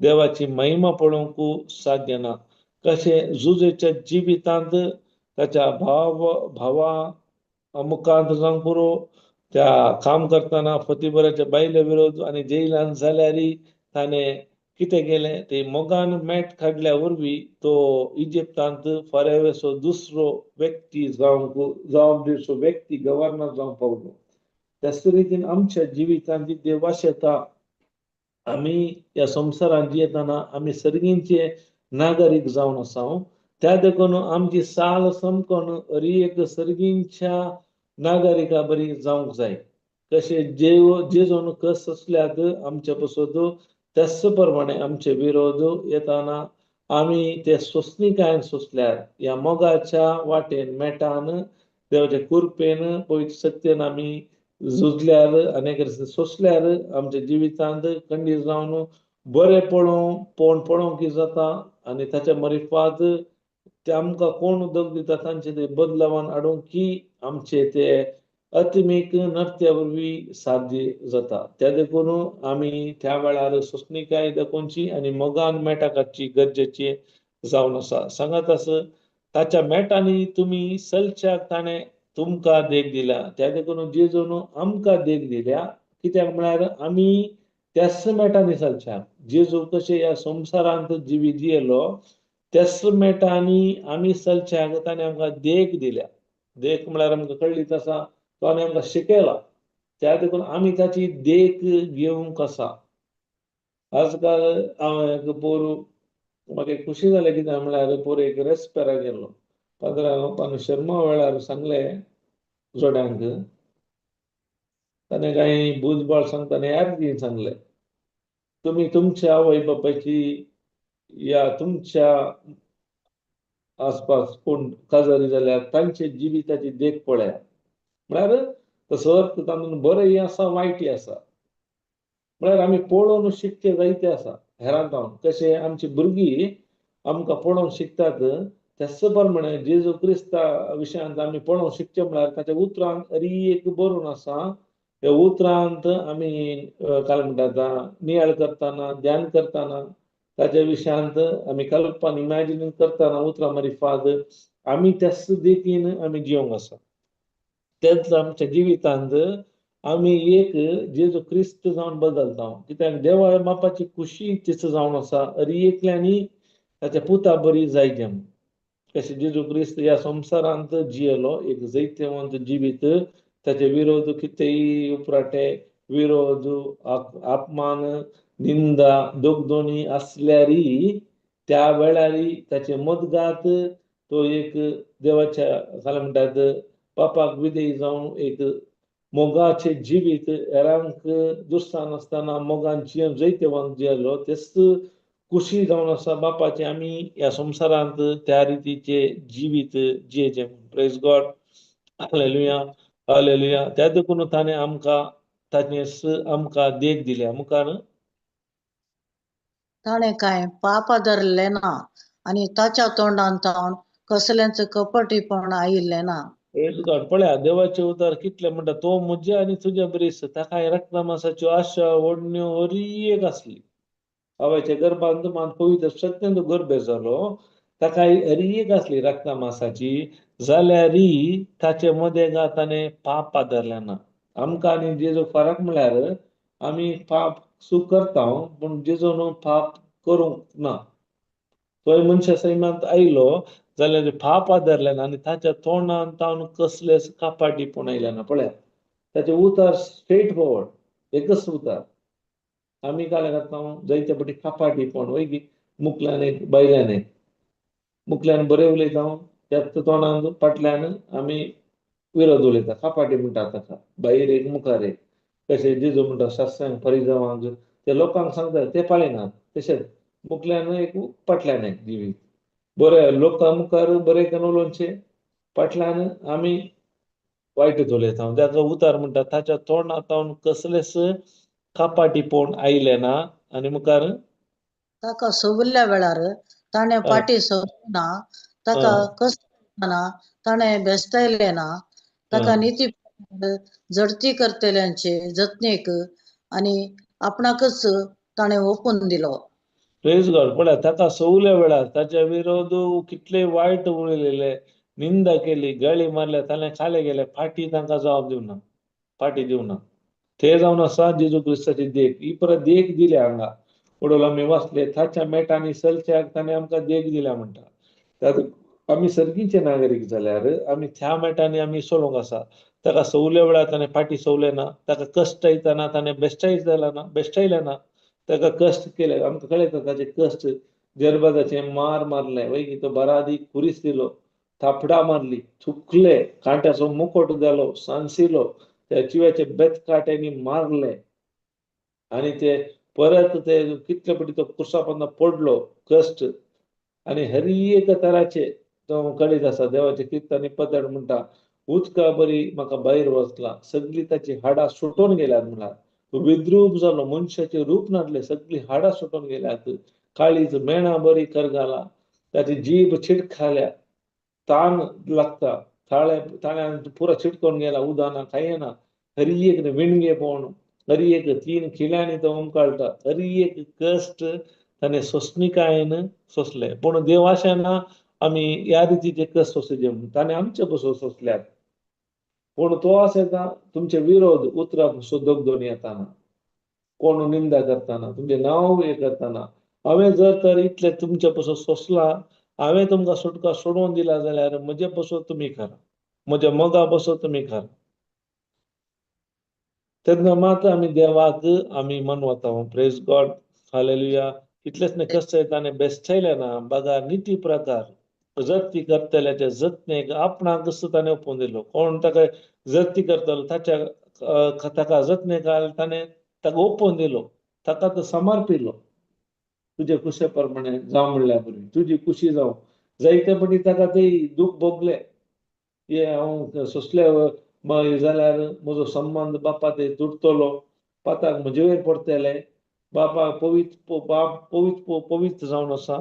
देवाची महिमा पळोवंक साध्य ना कशें जुजेच्या जिवितांत ताच्या भावा मुखांत जावं पुरो त्या काम करतना फतीबराच्या बायले विरोध आनी जेलांत जाल्यार ताणें कितें केलें ते मोगान मेट काडल्या वरवीं तो इजिप्तांत फारावेचो दुसरो व्यक्ती जावंक व्यक्ती गव्हर्नर जावंक पावलो त्याच रितीन आमच्या जिवितांत देवाश येता आमी ह्या संवसारांत जियेताना आमी सर्गींचे नागरीक जावन आसा त्या देखून आमची साल समकोन हर एक सर्गींच्या नागरिका बरी जावंक जाय कशें जेजून कस सोंसल्यात आमच्या पासून त्याच प्रमाणे आमचे विरोध येताना आमी ते सोंसणीकायेन सोंसल्यार ह्या मोगाच्या वाटेन मेटान देवाच्या कृपेन पवित्र सत्यन आमी झुजल्यार अनेक सोंसल्यार आमच्या जिवितांत खंडीत जावन बरें पळोवंक कितें जाता आनी ताच्या मरिफात ते आमकां कोण उदक दिता तांचे ते बदलावन हाडूंक की आमचे ते आत्मीक नर्त्या वरवीं साध्य जाता त्या देखून आमी त्या वेळार सोंसणीकाय दाखोवची आनी मोगान मेटा काडची गरजेची जावन आसा सांगात आस ताच्या मेटांनी तुमी चलच्याक ताणें तुमकां देख दिल्या त्या देखून जेजून आमकां देख दिल्या कित्याक म्हळ्यार आमी त्याच मेटांनी चलच्याक जेजू कशें ह्या संवसारांत जिवी जियेलो त्याच मेटांनी आमी चलच्याक ताणें आमकां देख दिल्या देख म्हळ्यार आमकां कळीत आसा तो आनी आमकां शिकयला त्या देखून आमी ताची देख घेवंक आसा आजकाल हांव पोरू म्हाका एक खुशी जाली कितें म्हळ्यार पोरयेक रेस्पेरा गेल्लो 15 शर्मा वेळार सांगलें जोड्यांक ताणें कांय बुजबळ सांगताना याद सांगलें तुम्ही तुमच्या आवय बापायची या तुमच्या आसपास कोण काजारी जाल्यार तांचे जिविताची देख पळया म्हळ्यार तसो अर्थ तातूंत बरेंय आसा वायटय आसा म्हळ्यार आमी पळोवन शिकचे जायते आसा हेरांक जावन कशें आमची भुरगीं आमकां पळोवन शिकतात त्याच प्रमाणे जेजू क्रिस्ता विशयांत आमी पळोवन शिकचे म्हळ्यार ताच्या उतरांत एक बरोवन आसा त्या उतरांत आमी काय म्हणटात नियाळ करतना ध्यान करतना ताच्या विशयांत आमी कल्पना इमॅजिनींग करतना उतरां मारिफाद आमी त्याच देखीन आमी जिवंक आसा तेच आमच्या जिवितांत आमी एक जेजू क्रिस्त जावन बदलता कित्याक देवा बापाची खुशी तिच जावन आसा एकल्यांनी ताच्या पुता बरी जायचे म्हूण कशें जेजू क्रिस्त ह्या संवसारांत जियेलो एक जैत्यवंत जिवीत ताचे विरोध कितेंय उपराटे विरोध अपमान निंदा दोगदोणी असल्यारी त्या वेळारी ताचे मदगात तो एक देवाच्या काय म्हणटात पापाक विधेय जावन एक मोगाचे जिवीत हेरांक दुस्सान आसतना मोगान जैत्यवंत जियेलो तेच खुशी जावन आसा बापाचे आमी ह्या संवसारांत त्या रितीचे जिवीत जियेचे प्रेज गॉड हालेलुया हालेलुया त्या देखून ताणें आमकां आमकां देख दिल्या मुखार ताणें कांय पाप धरलें ना आनी ताच्या तोंडांतल्यान कसलेंच कपटीपण आयिल्लें ना प्रेज गॉड पळया देवाचे उतार कितले म्हणटा तो म्हज्या आनी तुज्या बरीस ताका रक्तमांसाच्यो आशा ओडण्यो एक आसली आवयच्या गर्भांत मान पवित्र सत्यंत गर्भे जालो ताका एक आसली रक्तमांसाची जाल्यार ताचे मदें ताणें पाप आदरलें ना आमकां आनी जेजो फरक म्हळ्यार आमी पाप सूख करता पूण जेजो न्हू पाप करूंक ना तोय मनशा सैमांत आयलो जाल्यार पाप आदरलें ना आनी ताच्या तोंडान तावन कसलेच कापाटीपण आयलें ना पळया ताचे उतार स्ट्रेट फॉरवर्ड एकच उतार आमी काय करता जायते फाटी कापाटीपण वय मुखल्यान एक बायल्यान एक मुखल्यान बरें उलयता त्याच तोंडान फाटल्यान आमी विरोध उलयता कापाटी म्हणटा ताका भायर एक मुखार एक कशें जेजू म्हणटा शास्त्रांक फरिजावांक ते लोकांक सांगता ते पाळिनात तशेंच मुखल्यान एक फाटल्यान एक जिवीत बरें लोकां मुखार बरें करून उलोवचें फाटल्यान आमी वायटच उलयता ताका उतार म्हणटा ताच्या तोंडांत कसलेच कापाटीपण आयलें ना आनी मुखार ताका सगल्या वेळार ताणें फाटी सरना ताका कसना ताणें बेस्तायलें ना ताका निती जडती करतल्यांचे जतनेक आनी आपणाकच ताणें ओपून दिलो प्रेज गॉड पळया ताका सगल्या वेळार ताच्या विरोध कितले वायट उलयलेले निंदा केली गळी मारल्या ताणें खाले गेले फाटी तांकां जबाब दिवना फाटी दिवना ते जावन आसा जेजू क्रिस्ताची देख ही परत देख दिल्या हांगा पडोल आमी वाचले ताच्या मेटांनी चलच्याक ताणें आमकां देख दिल्या म्हणटा आमी सर्गीचे नागरीक जाल्यार आमी त्या मेटांनी आमी चलोंक आसा ताका सगल्या वेळार ताणें फाटी सवले ना ताका कश्ट येतना ताणें बेश्टायलें ना ताका कश्ट केले आमकां कळयता ताचे कश्ट जरबादाचे मार मारले वय तो बरादी खुरीस दिलो थापडा मारली थुकले कांट्याचो मुकोट जालो सांसिलो त्या चिव्याचे बेतकाट्यांनी मारले आणि ते परत ते कितले पटी तो कुर्सापन्न पडलो कष्ट आणि हर एक तराचे तो कळीत आसा देवाचे किर्तनी पदड म्हणटा उदका बरी म्हाका भायर वचला सगळी ताची हाडां सुटून गेल्यात म्हळ्यार विद्रूप जालो मनशाचे रूप नासले सगळी हाडां सुटून गेल्यात काळीज मेणा बरी करगाला ताची जीभ छिडखाल्या ताण लागता ताळ्यान पुरा चिटकोन गेला उदाना खाय ना हरी एक विणगेपण हरी एक 3 खिल्यांनी तो उमकळटा हरी एक कष्ट ताणें सोसणिकायेन सोसले पूण देव आशेना आमी ह्या रितीचे कष्ट सोंसचे ताणें आमचे बसून सोसल्यात पूण तो आसता तुमचे विरोध उतरां दोगदोणी येताना कोण निंदा करताना तुमचे नांव हे करताना हांवें जर तर इतले तुमचे पासून सोंसला हांवें तुमकां सुटका सोडून दिला जाल्यार म्हजे पासून तुमी करा म्हज्या मोगा पासून तुमी करा तेन्ना मात आमी देवाक आमी मनवता प्रेज गॉड हालेलुया इतलेच नाही कसं ताणे बेस्ट थयले ना बघा नीती प्रकार जती करतल्याच्या जतने आपणाक कसं ताणे ओपून दिलो कोण ताका जती करतलो ताका जतने काल ताणे ताका ओपून दिलो ताका तो समर्पिलो तुझे कुशे प्रमाणे जावं म्हणल्या बरी तुझी खुशी जावं जायते पटी ताका ते दूख भोगले हे हांव सोंसले जाल्यार म्हजो संबंध बापा ते तुटतलो पाताक म्हजे वयर पडटले बापा पवित्र जावन आसा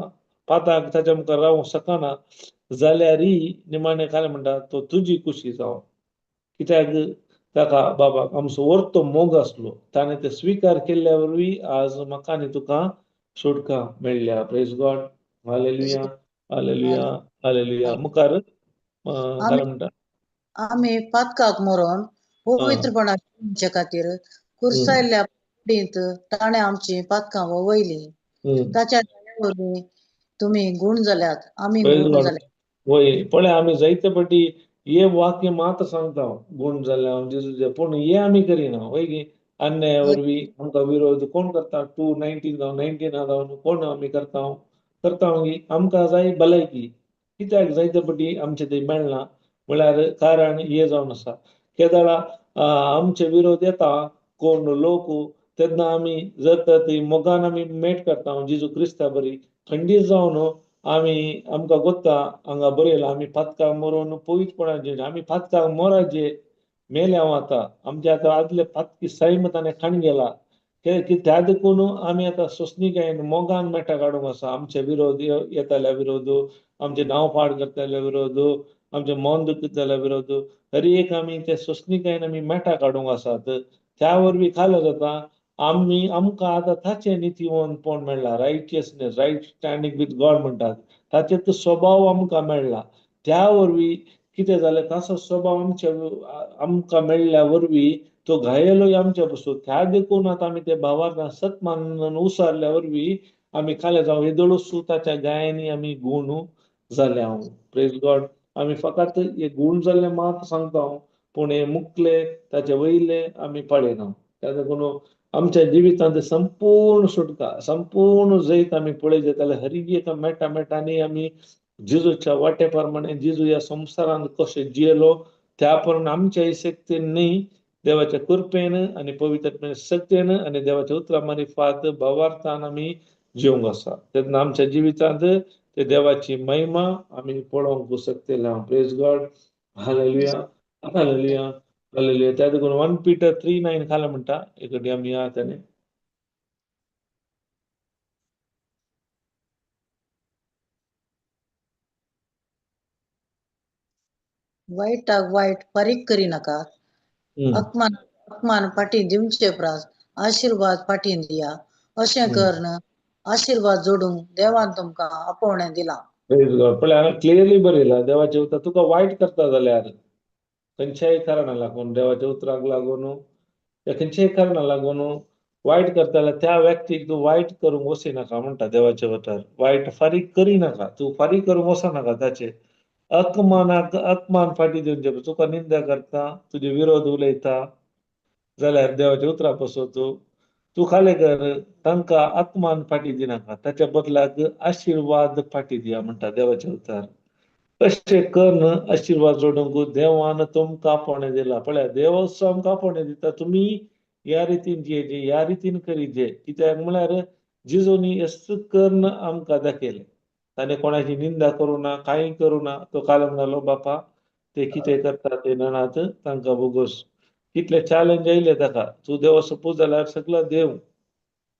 पाताक ताच्या मुखार रावूंक शकना जाल्यारय निमाणें काले म्हणटा तो तुजी खुशी जावं कित्याक ताका बाबाक आमचो वर्तो मोग आसलो ताणें ते स्विकार केल्ल्या वरवीं आज म्हाका आनी तुका सुटका मेळ्ळ्या praise God hallelujah hallelujah hallelujah मुखार काले म्हणटा आम्ही पातकाक मरोन पवित्रपणाचे खातीर कुरसायल्ल्या पडींत ताणें आमची पातकां वयली ताच्या वरवीं तुम्ही गुण जाल्यात आमी गुण जाल्यात वय पळय आमी जायते फाटी हे वाक्य मात सांगता गुण जाल्या जेजूचे पूण हे आमी करिना वय की अन्याया वरवीं आमकां विरोध कोण करता 2:19 जावन 19 जावन कोण आमी करता आमकां जाय भलायकी कित्याक जायते फाटी आमचे ते मेळना म्हळ्यार कारण हे जावन आसा केदाळा आमचे विरोध येता कोण लोक तेन्ना आमी जर तर मोगान आमी मेट करता जेजू क्रिस्ता बरी खंडीत जावन आमकां गोत्ता हांगा बरयलां आमी पातकाक मरोन पवित्रपणाचे आमी पातकाक मोराचे मेल्या आता आमचे आतां आदले पातकी सैम ताणें खाण गेला त्या देखून आमी आतां सोंसणीकायेन मोगान मेटा काडूंक आसा आमचे विरोध येताल्या विरोध आमचे नांव पाड करताल्या विरोध आमचे मन दुखयताल्या विरोध तरी एक आमी ते सोंसणीकायेन आमी मेटा काडूंक आसात त्या वरवीं खालो जाता आमकां आतां ताचे नितीवंतपण मेळ्ळा रायटियसनेस रायट स्टँडींग विथ गॉड म्हणटात ताचे तो स्वभाव आमकां मेळ्ळा त्या वरवीं कितें जालें ताचो स्वभाव आमकां मेळ्ळ्या वरवीं तो घायलोय आमच्या पासून त्या देखून आतां आमी ते भावार्थान सत मानून उसारल्या वरवीं आमी खाले जावं येदोळूच ताच्या गायांनी आमी गुण जाल्या प्रेज गॉड आमी फकत हे गुण जाल्ले मात सांगता पूण हे मुखले ताचे वयले आमी पळयना त्या देखून आमच्या जिवितांत संपूर्ण सुटका संपूर्ण जैत आमी पळयत जाल्यार हर एक मेटांनी आमी जेजूच्या वाटे प्रमाणे जेजू ह्या संवसारांत कशें जियेलो त्या प्रमाणे आमच्या शक्तीन न्ही देवाच्या कृपेन आनी पवित्रपणे सत्तेन आनी देवाच्या उतरा मार्फत भावार्थान आमी जिवंक आसा तेन्ना आमच्या जिवितांत ते देवाची महिमा आमी पळोवंक शकतले praise God hallelujah hallelujah hallelujah त्या देखून 1 Peter 3:9 खाला म्हणटा एक आमी आतां वाईटाक वाईट फारीक करी नाका अपमान फाटी दिवचे प्रास आशीर्वाद फाटीन दिया अशें करून आशीर्वाद जोडूंक देवान तुमकां आपोवणें दिलां क्लियरली बरयला देवाचे उतर तुका वायट करता जाल्यार खंयच्याय कारणाक लागून देवाच्या उतराक लागून खंयच्याय कारणाक लागून वायट करता जाल्यार त्या व्यक्तीक तूं वायट करूंक वचनाका म्हणटा देवाचे उतर वायट फारीक करिनाका तूं फारीक करूंक वचनाका ताचे अपमान फाटी दिवचे तुका निंदा करता तुजे विरोध उलयता जाल्यार देवाच्या उतरा पासून तूं खाले कर तांकां अपमान फाटी दिनाका ताच्या बदलाक आशीर्वाद फाटी दिया म्हणटा देवाचे उतर कशें करून आशीर्वाद जोडूंक देवान तुमकां आपोवणें दिला पळय देव आमकां आपोवणें दिता तुमी ह्या रितीन जियेचे ह्या रितीन करीचे कित्याक म्हळ्यार जेजूनी असं करून आमकां दाखयलें ताणें कोणाची निंदा करूं ना कांय करूं ना तो काल म्हणलो बापा ते कितें करता ते नणात तांकां बोगोस कितले चॅलेंज येयले ताका तूं देव सपोज जाल्यार सगळो देव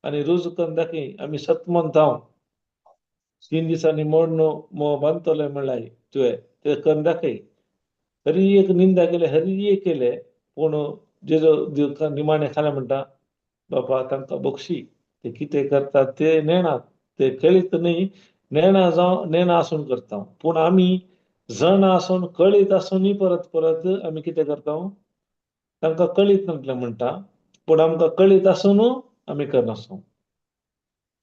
आनी रुजू करून दाखय आमी सतमंत हांव 3 दिसांनी मोडनो बांदतले म्हणल्यार तुवें ते करून दाखय हरी एक निंदा केले हरी एक केले पूण जेजो निमाणें खालें म्हणटा बापा तांकां बक्षी ते कितें करतात ते नेणात ते कळीत न्ही नेणा आसून करता पूण आमी जण आसून कळीत आसूनय परत आमी कितें करता तांकां कळीत नासलें म्हणटा पूण आमकां कळीत आसून आमी करनासता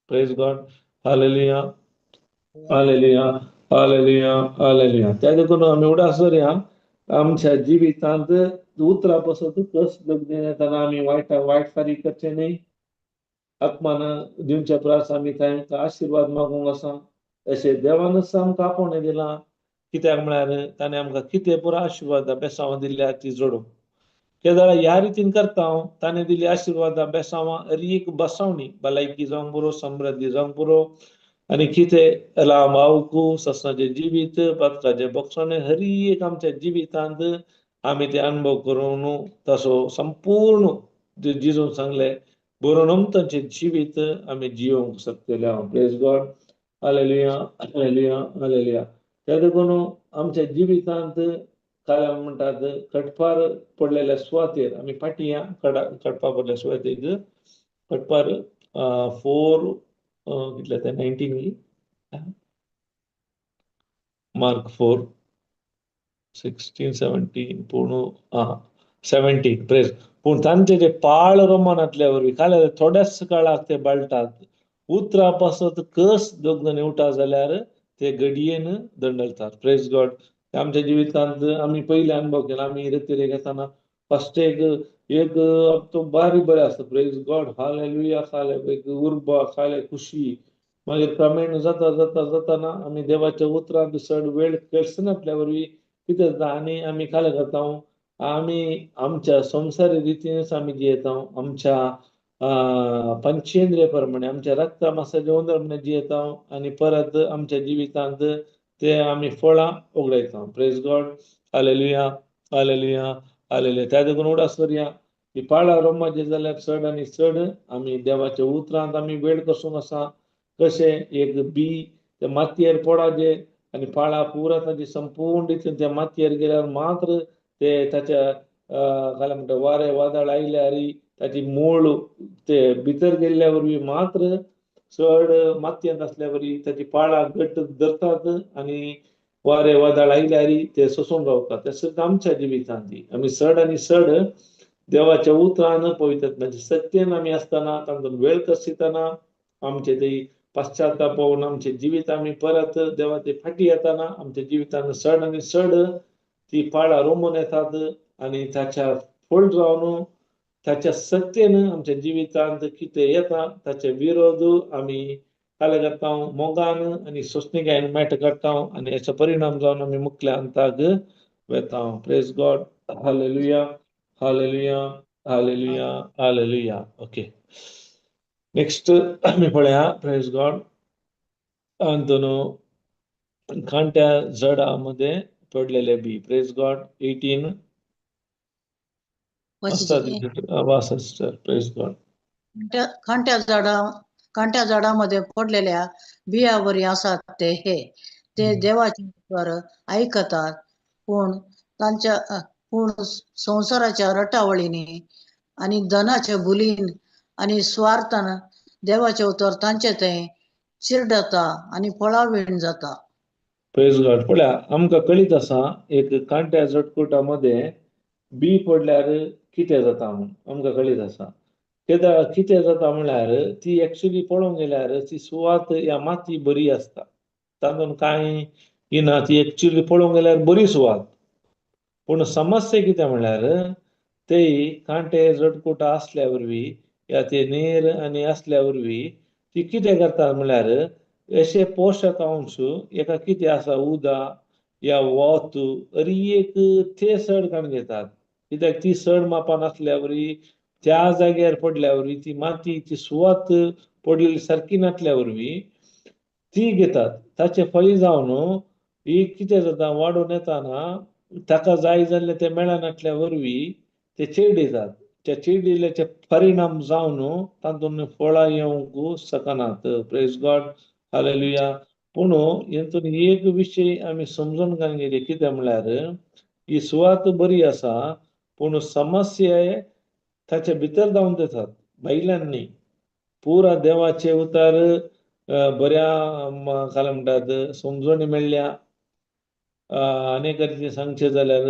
praise God hallelujah hallelujah hallelujah hallelujah त्या देखून आमी उदास धरया आमच्या जिवितांत उतरा पासून कस येताना आमी वायट फारीक करचें न्ही आत्मान दिवच्या प्रास आम्ही तांकां आशीर्वाद मागूंक आसा अशें देवानच आमकां आपोवणें दिलां कित्याक म्हळ्यार ताणें आमकां कितें पुरो आशीर्वाद बेसांवां दिल्या ती जोडूंक केदाळ ह्या रितीन करता हांव ताणें दिली आशीर्वादा बेसांवां एक बसावणी भलायकी जावंक पुरो समृद्धी जावंक पुरो आनी कितें लांबावकू ससाचें जिवीत बदकाचें बक्षणें हर एक आमच्या जिवितांत आमी ते अनुभव करून तसो संपूर्ण जिजून सांगलें बरोवन तांचें जिवीत आमी जियोंक शकतले हांव praise God hallelujah hallelujah hallelujah त्या देखून आमच्या जिवितांत काय म्हणटात कटपार पडलेल्या सुवातेर आमी फाटीं या कटपार पडलेल्या सुवातेक कटपार 4 कितले ते 19 मार्क 4 16 17 पूण 17 प्रेज पूण तांचे जे पाळ रोमानांतल्या वरवीं काल थोड्याच काळाक ते बाळटात उतरां पासत कस दोग जण उठा जाल्यार ते घडयेन दंडलतात प्रेज गॉड आमच्या जिवितांत आमी पयले अनुभव केला आमी रितीरे घेताना फस्ट एक तो बारी बरें आसता प्रेज गॉड हालेलुया एक उर्बा खुशी मागीर क्रमेण जाता जाता जाताना आमी देवाच्या उतरांत चड वेळ केसनातल्या वरवीं कितें जाता आनी आमी काल करता आमी आमच्या संवसारी रितीनच आमी जियेता आमच्या पंचेंद्रिय प्रमाणे आमच्या रक्ता मासाच्या उंदरपणे जियेता आनी परत आमच्या जिवितांत ते आमी फळां उगडायता praise God hallelujah hallelujah hallelujah त्या देखून उडास करया की पाळा रोमाचे जाल्यार चड आनी चड आमी देवाच्या उतरांत आमी वेळ कसूंक आसा कशें एक बी ते मातयेर पडाचे आनी पाळा पुरा ताची संपूर्ण रितीन त्या मातयेर गेल्यार मात्र ते ताच्या काय म्हणटा वारें वादळ आयल्यार ताची मूळ ते भितर गेल्ल्या वरवीं मात्र चड मातयेंत आसल्या वरवीं ताची पाळां घट्ट धरतात आनी वारें वादळ आयल्यार ते सोंसून रावतात तशेंच आमच्या जिवितांत आमी चड आनी चड देवाच्या उतरान पवित्रत्वाच्या सत्येन आमी आसतना तातूंत वेळ कसितना आमचे ते पश्चाताप पावून आमचे जिवीत आमी परत देवाचे फाटी येताना आमच्या जिवितांत चड आनी चड ती पाळां रोमून येतात आनी ताच्या फळ जावन ताच्या सत्येन आमच्या जिवितांत कितें येता ताचे विरोध आमी काय करता मोगान आनी सोंसणिकायेन मेट करता आनी हेचो परिणाम जावन आमी मुख्ल्या अंताक वेता praise God hallelujah hallelujah hallelujah hallelujah okay next आमी पळया प्रेज गॉड अंतनो कांट्या झाडामध्ये पडलेले बी प्रेज गॉड 18 प्रेज गॉड कांट्या झाडामध्ये पडलेल्या बियावरी असतात ते देवाचे स्वर ऐकतात पूण संसाराच्या रटावळीने आणि धनाच्या भुलीन आणि स्वार्थान देवाचे उतर तांचे ते चिरडता आणि फळावीण जाता प्रेज गॉड पळया आमकां कळीत आसा एक कांट्या झटकुटामध्ये बी पडल्यार कितें जाता म्हणून आमकां कळीत आसा कितें जाता म्हळ्यार ती एक्चुअली पळोवंक गेल्यार ती सुवात या माती बरी आसता तातूंत कांय ना ती एक्चुअली पळोवंक गेल्यार बरी सुवात पूण समस्या कितें म्हळ्यार ते कांटे झटकुटा आसल्या वरवीं या ते नेर आनी आसल्या वरवीं ती कितें करता म्हळ्यार अशे पोशक अंश एका कितें आसा उदा या वोत एक ते सड काडून घेतात कित्याक ती सड मापान आसल्या वरवीं त्या जाग्यार पडल्या वरवीं ती माती ती सुवात पडलेली सारकी नासल्या वरवीं ती घेतात ताचे फळी जावन ही कितें जाता वाडून येताना ताका जाय जाल्ले ते मेळनासल्या वरवीं ते चिड्डितात त्या चिड्डिल्ल्याचे परिणाम जावन तातूंत फळां येवंक शकनात प्रेज गॉड हालेलुया पूण हेतून एक विशय आमी समजून घेतले कितें म्हळ्यार ही सुवात बरी आसा पूण समस्या ताचे भितर जावन येतात भायल्यान न्ही पुरा देवाचे उतार बऱ्या काय म्हणटात समजून मेळ्ळ्या अनेक रितीन सांगचे जाल्यार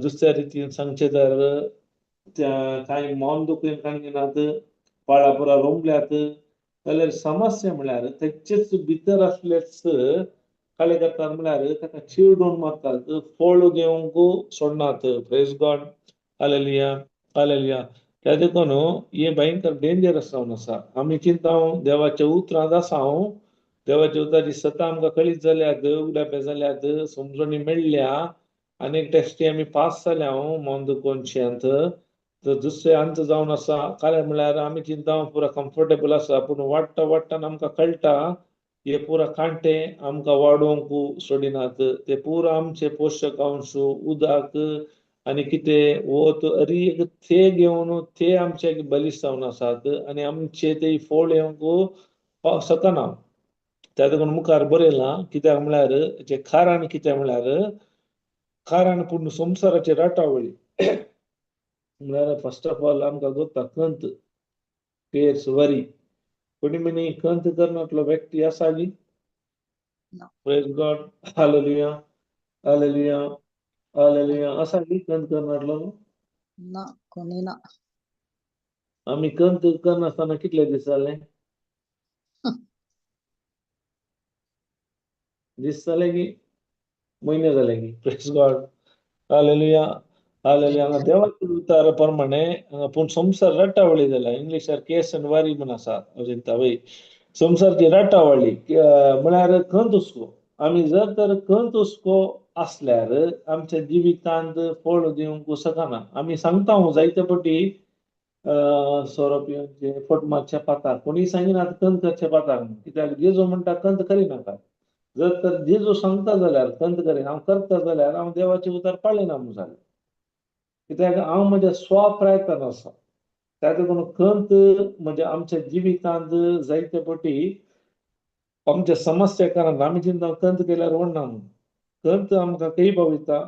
दुसऱ्या रितीन सांगचे जाल्यार त्या कांय मौन दुखून काणयनात पाळा पुरा रोंबल्यात जाल्यार समस्या म्हळ्यार तेचेच भितर आसलेच काय करतात म्हळ्यार ताका चिरडून मारतात फळ घेवंक सोडनात प्रेज गॉड हालेलुया हालेलुया त्या देखून हे भयंकर डेंजरस जावन आसा. आमी चिंताव देवाच्या उतरांत आसाव, देवाच्या उतराची सतां आमकां कळीत जाल्यात, उगडापे जाल्यात, समजणी मेळ्ळ्या, अनेक टेस्टी आमी पास जाल्याव मोंद कोनशांत. तर दुसरे अंत जावन आसा. काले म्हळ्यार आमी चिंताव पुरा कम्फर्टेबल आसा, पूण वाडटा वाडटान आमकां कळटा हे पुरा कांटे आमकां वाडोवंक सोडिनात. ते पुरा आमचे पोशक अंश, उदक आनी कितें वत एक ते घेवन ते आमचे बलिश्ट जावन आसात आनी आमचे ते फोळ येवंक शकना. त्या देखून मुखार बरयलां कित्याक म्हळ्यार हेचें कारण कितें म्हळ्यार कारण पूर्ण संवसाराची राटावळी. म्हळ्यार फर्स्ट ऑफ ऑल आमकां जोडटा कंत, पेर्स, वरी. कोणी म्हणी कंत करनातलो व्यक्ती आसा गी? ना. Praise God, hallelujah, hallelujah, hallelujah. आसा गी कंत करनातलो? ना, कोणी ना. आमी कंत करनासतना कितले दीस जाले? दीस जाले की म्हयने जाले की? Praise God, hallelujah, hallelujah. हांगा देवाच्या उतारा प्रमाणे पूण संवसार राटावळी जाला. इंग्लिशार केस आनी वारी म्हण आसा वय. संवसारची राटावळी म्हळ्यार कंत हुस्को. आमी जर तर कंत हुस्को असल्यार आमच्या जिवितांत फळ दिवंक शकना. आमी सांगता जायते फावटी सोरोपियांचे फटमारच्या पातार कोणी सांगिनात कंत करचे पातार, कित्याक जेजू म्हणटा कंत करिनाका. जर तर जेजू सांगता जाल्यार कंत करीन, हांव करता जाल्यार हांव देवाचे उतार पाळिना म्हणून जालें. कित्याक हांव म्हज्या स्वप्रयत्नान आसा. त्या देखून कंत म्हणजे आमच्या जिवितांत जायते फावटी आमच्या समस्या कारण आमी चिंता कंत केल्यार वडना म्हणून. कंत आमकां खंय पावयता?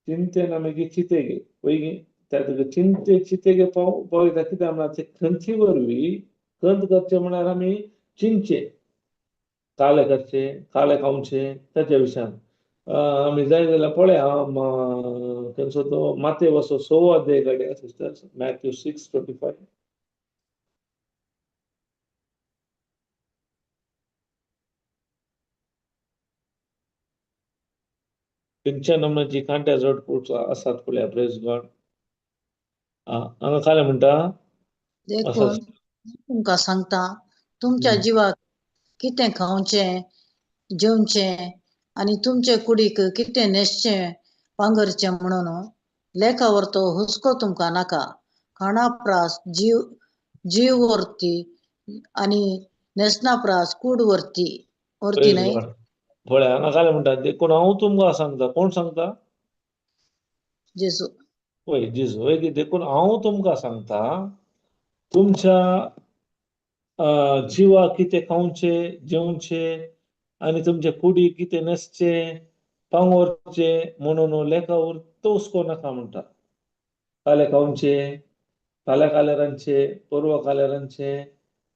चिंतेन आमी चितेगे पयलीं त्या चिंते चितेगे पावयता. कित्याक म्हळ्यार ते खंयची वरवीं कंत करचे म्हळ्यार आमी चिंतचे, काले करचे, काले खावचे, त्याच्या विशयान आमी जाय जाल्यार पळया खंयचो तो माते वचो 6 अध्याय काडया सिस्टर्स, मॅथ्यू 6:25. खंयच्या नमुन्याची कांट्या जोड आसात पळया. Praise God. हांगा काले म्हणटा देखून तुमकां सांगता, तुमच्या जिवाक कितें खावचें, जेवचें आनी तुमचे कुडीक कितें न्हेसचें पांगरचें म्हणून लेखावरतो हुस्को तुमकां नाका. खाणाप्रास जीव व्हरती आनी न्हेसणाप्रास कूड व्हरती प्रेज न्हय? गॉड. पळया हांगा काले म्हणटा, देखून हांव तुमकां सांगता. कोण सांगता? जेजू. पळय जेजू. देखून हांव तुमकां सांगता, तुमच्या जिवाक कितें खावचें, जेवचें आनी तुमचे कुडीक कितें न्हेसचें पांगरचें म्हणून लेखावर तो हुस्को नाका म्हणटा. काले खावचें, काले काले रांदचें, परवा काले रांदचें,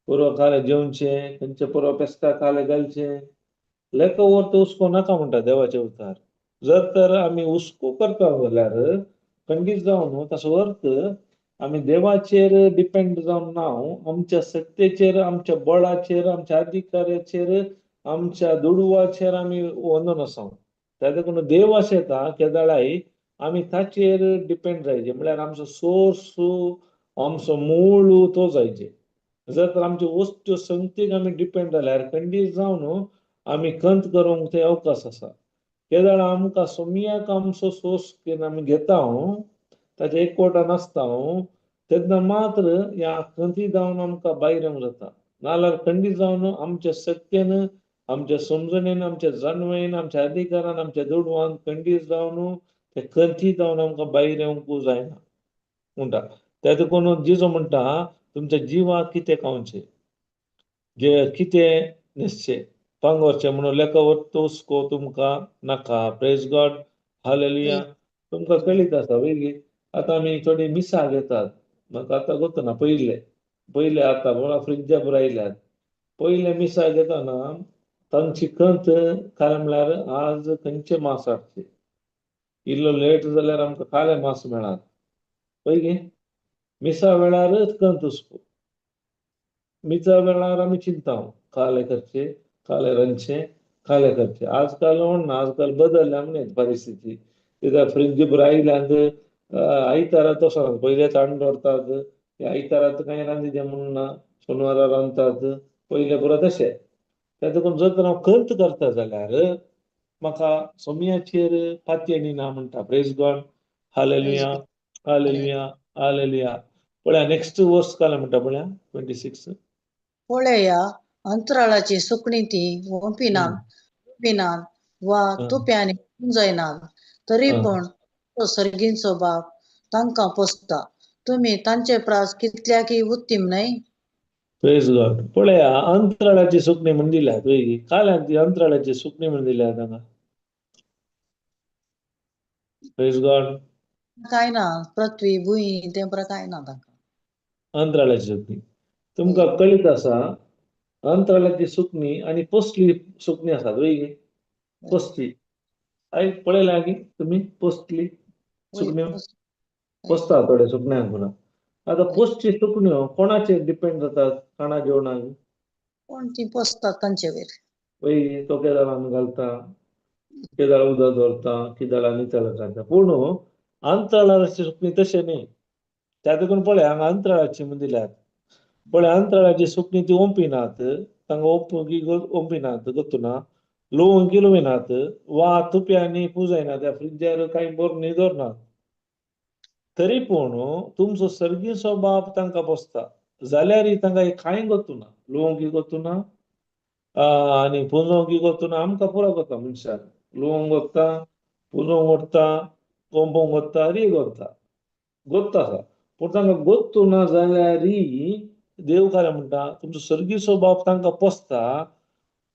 परवा काले जेवचें, खंयचे परवा पेस्ता काले घालचें, लेखावर तो हुस्को नाका म्हणटा देवाचे उतार. जर तर आमी हुस्को करता जाल्यार खंडीत जावन ताचो अर्थ आमी देवाचेर डिपेंड जावन नाव आमच्या सत्तेचेर, आमच्या बळाचेर, आमच्या अधिकाराचेर, आमच्या दुडवाचेर आमी वंदून आसा. त्या देखून देव अशें येता केदाळाय आमी ताचेर डिपेंड जायचे. म्हळ्यार आमचो सोर्स, आमचो मूळ तो जायचे. जर तर आमच्यो वस्तू संगतीक आमी डिपेंड जाल्यार खंडीत जावन आमी कंत करूंक ते अवकाश आसा. केदाळ आमकां सोमयाक आमचो सोर्स आमी घेता ताचे एकवटान आसता तेन्ना मात्र ह्या खंती जावन आमकां भायर येवंक जाता. नाल्यार खंडीत जावन आमच्या सत्तेन, आमच्या समजणेन, आमच्या जाणवेन, आमच्या अधिकारान, आमच्या दुडवान खंडीत जावन ते खंती जावन आमकां भायर येवंक जायना म्हणटा. त्या देखून जेजू म्हणटा तुमच्या जिवाक कितें खावचें, जे कितें न्हेसचें पांगरचें म्हणून लेखावर तो हुस्को तुमकां नाका. Praise God, hallelujah. तुमकां कळीत आसा वेगळी आतां आमी थोडी मिसां घेतात. म्हाका आतां गोतना पयले आतां म्हणून फ्रिजां आयल्यात. पयले मिसां घेताना तांची कंत काय म्हळ्यार आज खंयचे मास हाडचे. इल्लो लेट जाल्यार आमकां काले मास मेळात. पयली मिसा वेळारच कंत हुस्को. मिसा वेळार आमी चिंता काले करचे, काले रांदचे, काले करचे. आजकाल ना, आजकाल बदलल्या म्हणे परिस्थिती. कित्याक फ्रिज आयल्यात आयतारा तसं पहिले ताण दवरतात आयतारात कांय रांदिले म्हणून ना शेनवारा रांदतात पहिले परत तशें त्या देखून जर तर हांव कंत करता जाल्यार म्हाका सोमयाचेर पातयेनी ना म्हणटा praise God hallelujah hallelujah hallelujah पळया नेक्स्ट वर्स काय म्हणटा पळया 26 पळया अंतराळाची सुकणी ती ओंपिनात वा तुप्यानी जायनात तरी पण तो सर्गींचो बाप तांकां पोसता तुम्ही तांचे प्रास कितल्या की उत्तीम न्हय प्रेज गॉड पळया अंतराळाची सुकणी म्हणून दिल्या तुवें काल्यान ती अंतराळाची सुकणी म्हणून दिल्या तांकां प्रेज गॉड काय ना पृथ्वी भुंय ते बरं काय ना तांकां अंतराळाची सुकणी तुमकां कळीत आसा अंतराळाची सुकणी आणि पोसली सुकणी आसात वेगळी पोसची पळयल्या की तुमी पोसली सुकण्यो पोसता थोड्या सुकण्यांक म्हणून आता पोसची सुकण्यो कोणाचेर डिपेंड जातात खाणा जेवणाक कोण ती पोसतात तांचे वयर वेगळी तो केदारान घालता केदार उदक दवरता केदारा नितळ करता पूण अंतराळाची सुकणी तशें न्ही त्या देखून पळय हांगा अंतराळाची म्हणून दिल्यात पळय अंतराळाची सुकणी ती ओंपिनात तांकां ओंपिनात गतुना लोवंकी लोविनात वा तुप्यांनी पुजयनात त्या फ्रिजार कांय बरणी दवरनात तरी पूण तुमचो सर्गीचो बाप तांकां पोसता जाल्यार तांकां कांय गतुना लोवंकी गतुना आनी पुजोवंकी गतुना आमकां पुरो करता मनशाक लोवंक वता पुजोवंक वता कोंपोवंक वता हरी करता गोत्त आसा पूण तांकां गोत्तू ना जाल्यार देव काय म्हणटा तुमचो सर्गीचो बाप तांकां पोसता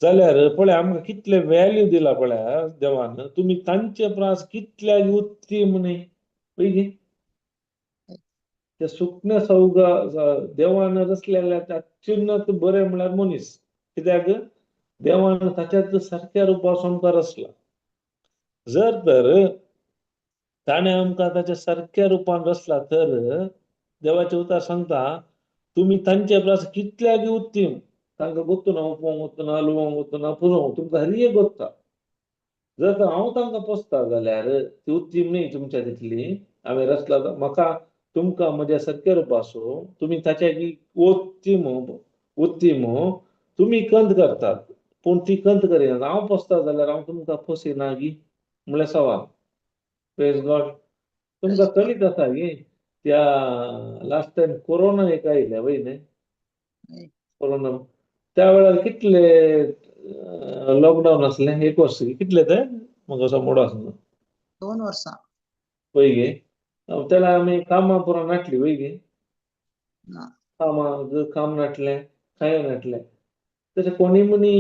जाल्यार पळय आमकां कितले वॅल्यू दिला पळय देवान तुमी तांचे प्रास कितल्या उत्तीम न्ही पळय त्या सुकण्या सौगा देवान रचलेल्या अत्युन्नत बरें म्हळ्यार मनीस कित्याक देवान ताच्याच सारक्या रुपांत आमकां रचला जर तर ताणें आमकां ताच्या सारक्या रुपान रचला तर देवाचे उतर सांगता तुमी तांचे प्रास कितल्या उत्तीम तांकां गोत्तुना ओपोवंक वतना लोवंक वतना पुजोवंक तुमकां हर एक गोत्ता जर तर हांव तांकां पोसता जाल्यार ती उत्तीम न्ही तुमच्या तितली हांवें रचला म्हाका तुमकां म्हज्या सारक्या रुपासो तुमी ताच्या उत्तीम तुमी कंत करतात पूण ती कंत करिनात हांव पोसता जाल्यार हांव तुमकां पोसिना गी म्हळ्यार सवाल प्रेज गॉड तुमकां कळीत आसा गे त्या लास्ट टायम कोरोना एक आयिल्ल्या वय न्ही कोरोना त्या वेळार कितले लॉकडावन आसलें 1 वर्स कितले ते म्हाका असो मोडो आसना 2 वर्सां पळय गे त्याला आमी कामां पुरो नाटली वय गे ना काम नाटलें कांय नाटलें तशें कोणी मनी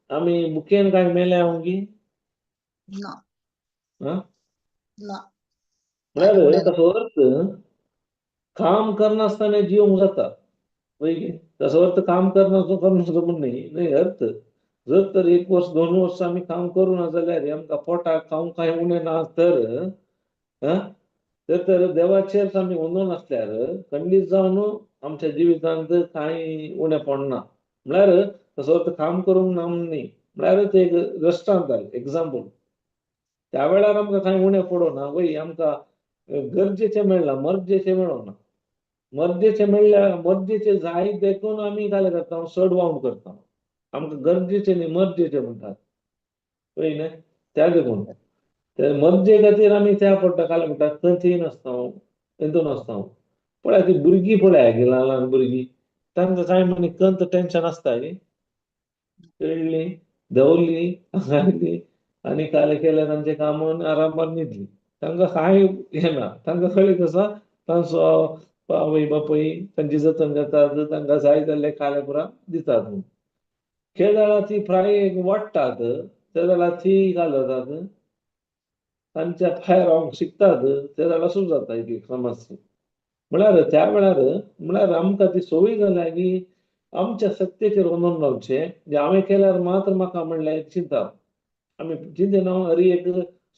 आमी बुकेन कांय मेले हांव गी ना ना म्हळ्यार ताचो अर्थ काम करनासतना जिवंक जाता पळय गे ताचो अर्थ काम करनासतना म्हण न्ही अर्थ जर तर 1 वर्स 2 वर्स आमी काम करूं ना जाल्यार आमकां पोटाक खावंक कांय उणें ना तर देवाचेर आमी उंदून आसल्यार खंडीत जावन आमच्या जिवितांत कांय उणें पडना म्हळ्यार ताचो अर्थ काम करूंक ना म्हण न्ही म्हळ्यार ते एक दृश्टांत एग्जाम्पल त्या वेळार आमकां कांय उणें पडना वय आमकां गरजेचें मेळना मर्जेचें मेळना मर्जेचें मेळ्ळ्या मर्जेचें जाय देखून आमी काय करता सड वावंड करता आमकां गरजेचें न्ही मर्जेचें म्हणटात पळय न्ही त्या देखून मर्जे खातीर आमी त्या पडटा काय म्हणटा खंयची नासता हितून आसता पळय ती भुरगीं पळय गे ल्हान ल्हान भुरगीं तांकां कांय म्हणी कंत टेन्शन आसता गे खेळ्ळी देंवली आयली आनी काले केलें तांचें काम आरामान न्हिदली तांकां कांय हें ना तांकां कळीत आसा तांचो आवय बापूय तांची जतन घेतात तांकां जाय जाल्लें काले पुरा दितात म्हूण केदारां ती फ्राय वाडटात ते जाल्यार ती घालतात तांच्या भायर रावंक शिकतात ते जाल्यार सुरू जाता एक समस्या म्हळ्यार त्या वेळार म्हळ्यार आमकां ती संवय जाल्या की आमच्या सत्तेचेर वोनून रावचें जे हांवें केल्यार मात्र म्हाका म्हणलें चिंता आमी चिंतेन हर एक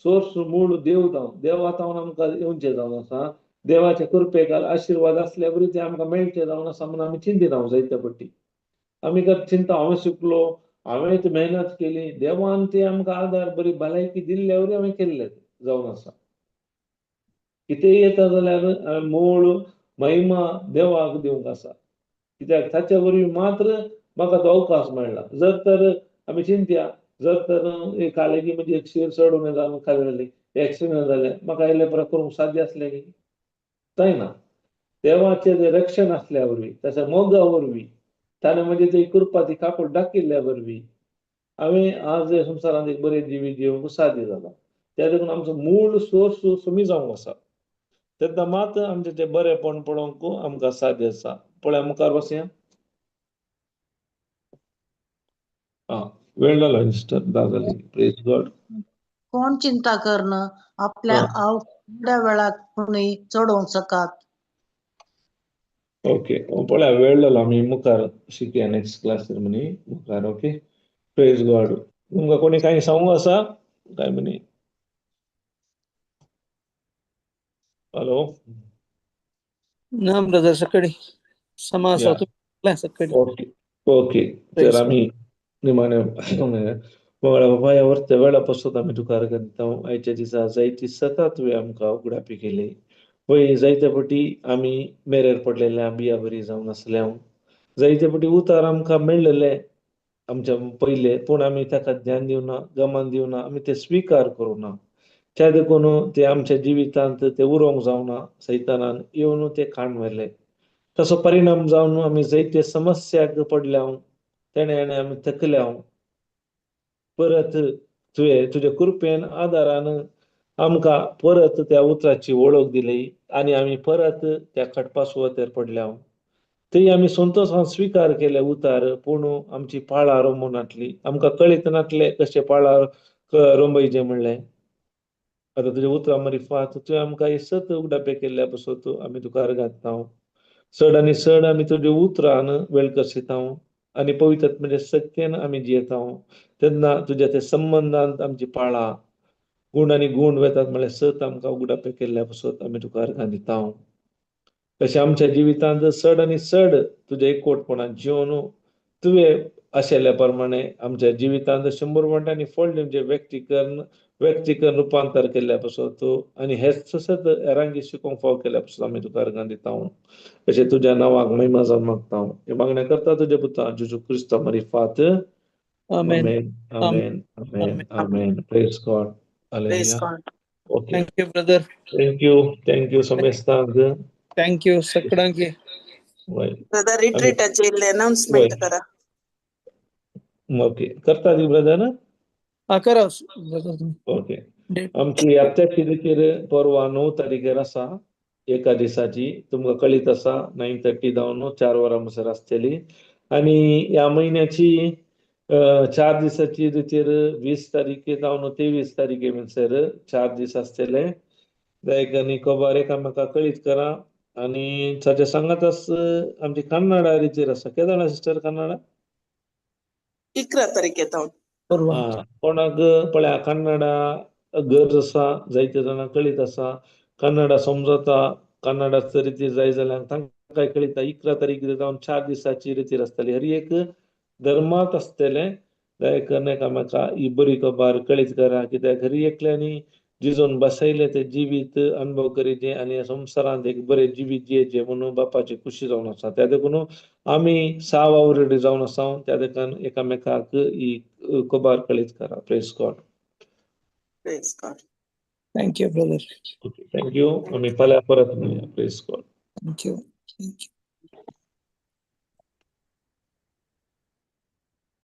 सोर्स मूळ देव जावन देवातावन आमकां येवचें जावन आसा देवाचे कृपेक आशिर्वाद आसल्या बरी ते आमकां मेळचें जावन आसा म्हणून आमी चिंतीत रावंक जाय त्या पट्टी आमी चिंता हांवें शिकलो हांवें ती मेहनत केली देवान ती आमकां आदार बरी भलायकी दिल्ल्या वरी हांवें केल्लें जावन आसा कितें येता जाल्यार मूळ महिमा देवाक दिवंक आसा, कित्याक ताचे वरवीं मात्र म्हाका तो अवकाश मेळ्ळा. जर तर आमी चिंतया, जर तर कालेगी म्हणजे एक शेर चडून जावन खाली एक्सिडेंट जाले, म्हाका इल्ले परस करूंक साध्य आसलें न्ही? जायना. देवाचें जें रक्षण आसल्या वरवीं, ताच्या मोगा वरवीं, ताणें म्हणजे ती कृपा ती कापड दाखयल्ल्या वरवीं हांवें आज ह्या संवसारांत एक बरें जिवीत जिवंक साध्य जालां. त्या देखून आमचो मूळ सोर्स तुमी जावंक आसा. तेन्ना मात आमचें तें बरेंपण पळोवंक आमकां साध्य आसा. पळया मुखार वचया. वेळ जालो मिस्टर दादली. Praise God. कोण चिंता करणं आपल्या आवड्या वेळात कोणी चडोवंक सकात. ओके, पळया वेळ जालो, आमी मुखार शिकया नेक्स्ट क्लासीर म्हणी मुखार. Okay, praise God. तुमकां कोणी कांय सांगूंक आसा काय म्हणी? हॅलो. ना ब्रदर सकाळी समाज या. सकाळी. ओके ओके, तर Praise आमी निमाणे मंगळा बाबा ह्या वर्त्या वेळापासून आमी तुका अर्घ दिता. आयच्या दिसा जायती सतत तुवें आमकां उगडापी केली. पळय, जायते फावटी आमी मेरेर पडलेल्या बिया बरी जावन आसल्या, जायते फावटी उतार आमकां मेळ्ळेले आमच्या पयले, पूण आमी ताका ध्यान दिवना, गमान दिवना, आमी ते स्विकार करूना. त्या देखून ते आमच्या जिवितांत ते उरोंक जावना. सैतानान येवन ते खाण व्हेले. ताचो परिणाम जावन आमी जायते समस्याक पडल्या, तेणे आमी थकल्या. परत तुवें तुज्या कृपेन आदारान आमकां परत त्या उतराची वळख दिली आनी आमी परत त्या खटपा सुवातेर पडल्या. थंय आमी संतोशान स्विकार केले उतार, पूण आमची पाळां रमूनातली. आमकां कळीत नासलें कशें पाळां रंबयचें म्हणलें. आतां तुज्या उतरा मार्फत तुवें आमकां हे सत उगडापे केल्ल्या पासून आमी तुका अर्घ घालता. चड आनी चड आमी तुज्या उतरान वेळकसिता आनी पवित्र म्हणजे सत्येन आमी जियेता. तेन्ना तुज्या त्या संबंधांत आमची पाळां गूण आनी गूण वेतात म्हळ्यार सत आमकां उगडापे केल्ल्या पासून आमी तुका अर्घ दिता. तशें आमच्या जिवितांत चड आनी चड तुज्या एकवटपणान जिवन तुवें आशिल्ल्या प्रमाणे आमच्या जिवितांत 100% फळ दिवचें व्यक्तीकरण रुपांतर केल्ल्या पासून आनी हेच सतत रांगी शिकोवंक फाव केल्ल्या पासून आमी तुका अर्घ दिता. अशें तुज्या नांवाक महिमा जावन मागता. हे मागणें करता तुज्या पुता जेजू क्रिस्ता मार्फत. Amen. Amen amen amen amen. Praise God. Hallelujah. Okay, Thank you, brother. Thank you समेस्तांक. Thank you, सगळ्यांकी. वय ब्रदर रिट्रीटाचे अनाउन्समेंट करा. ओके, करता ती ब्रदर. करा ब्रदर तुम्ही. Okay, Date. आमची हप्त्याची रितीर परवा 9 तारखेर आसा, एका दिसाची. तुमकां कळीत आसा 9:30 जावन 4 वरां म्हणसर आसतली. आनी ह्या म्हयन्याची 4 दिसाची रितीर 20 तारीख जावन 23 तारीखे म्हणसर 4 दीस आसतले. लायक आनी खबर एकामेकाक कळीत करा. आनी ताच्या सांगातच आमची कन्नडा रितीर आसा. केन्ना जाणा सिस्टर कन्नडा? 11 तारखेर परवा. कोणाक पळया कन्नडा गरज आसा, जायते जाणांक कळीत आसा, कन्नडा समजता, कन्नडाचो रितीर जाय जाल्यार तांकां कळीता. 11 तारीख जावन 4 दिसाची रितीर आसतली. हर एक धर्मांत आसतले. लायक एकामेका ही बरी खबर कळीत करा, कित्याक हर एकल्यांनी जिजोन बसयले ते जिवीत अनुभव करीचे आनी संवसारांत एक बरें जिवीत जियेचें म्हणून बापाची खुशी जावन आसा. त्या देखून आमी 6 वावरडी जावन आसा. त्या देखून एकामेकाक ही खबर कळीत करा. Praise God. Praise God. Thank you, brother. Thank you. आमी फाल्यां परत मेळया. Praise God. Thank you. Thank you.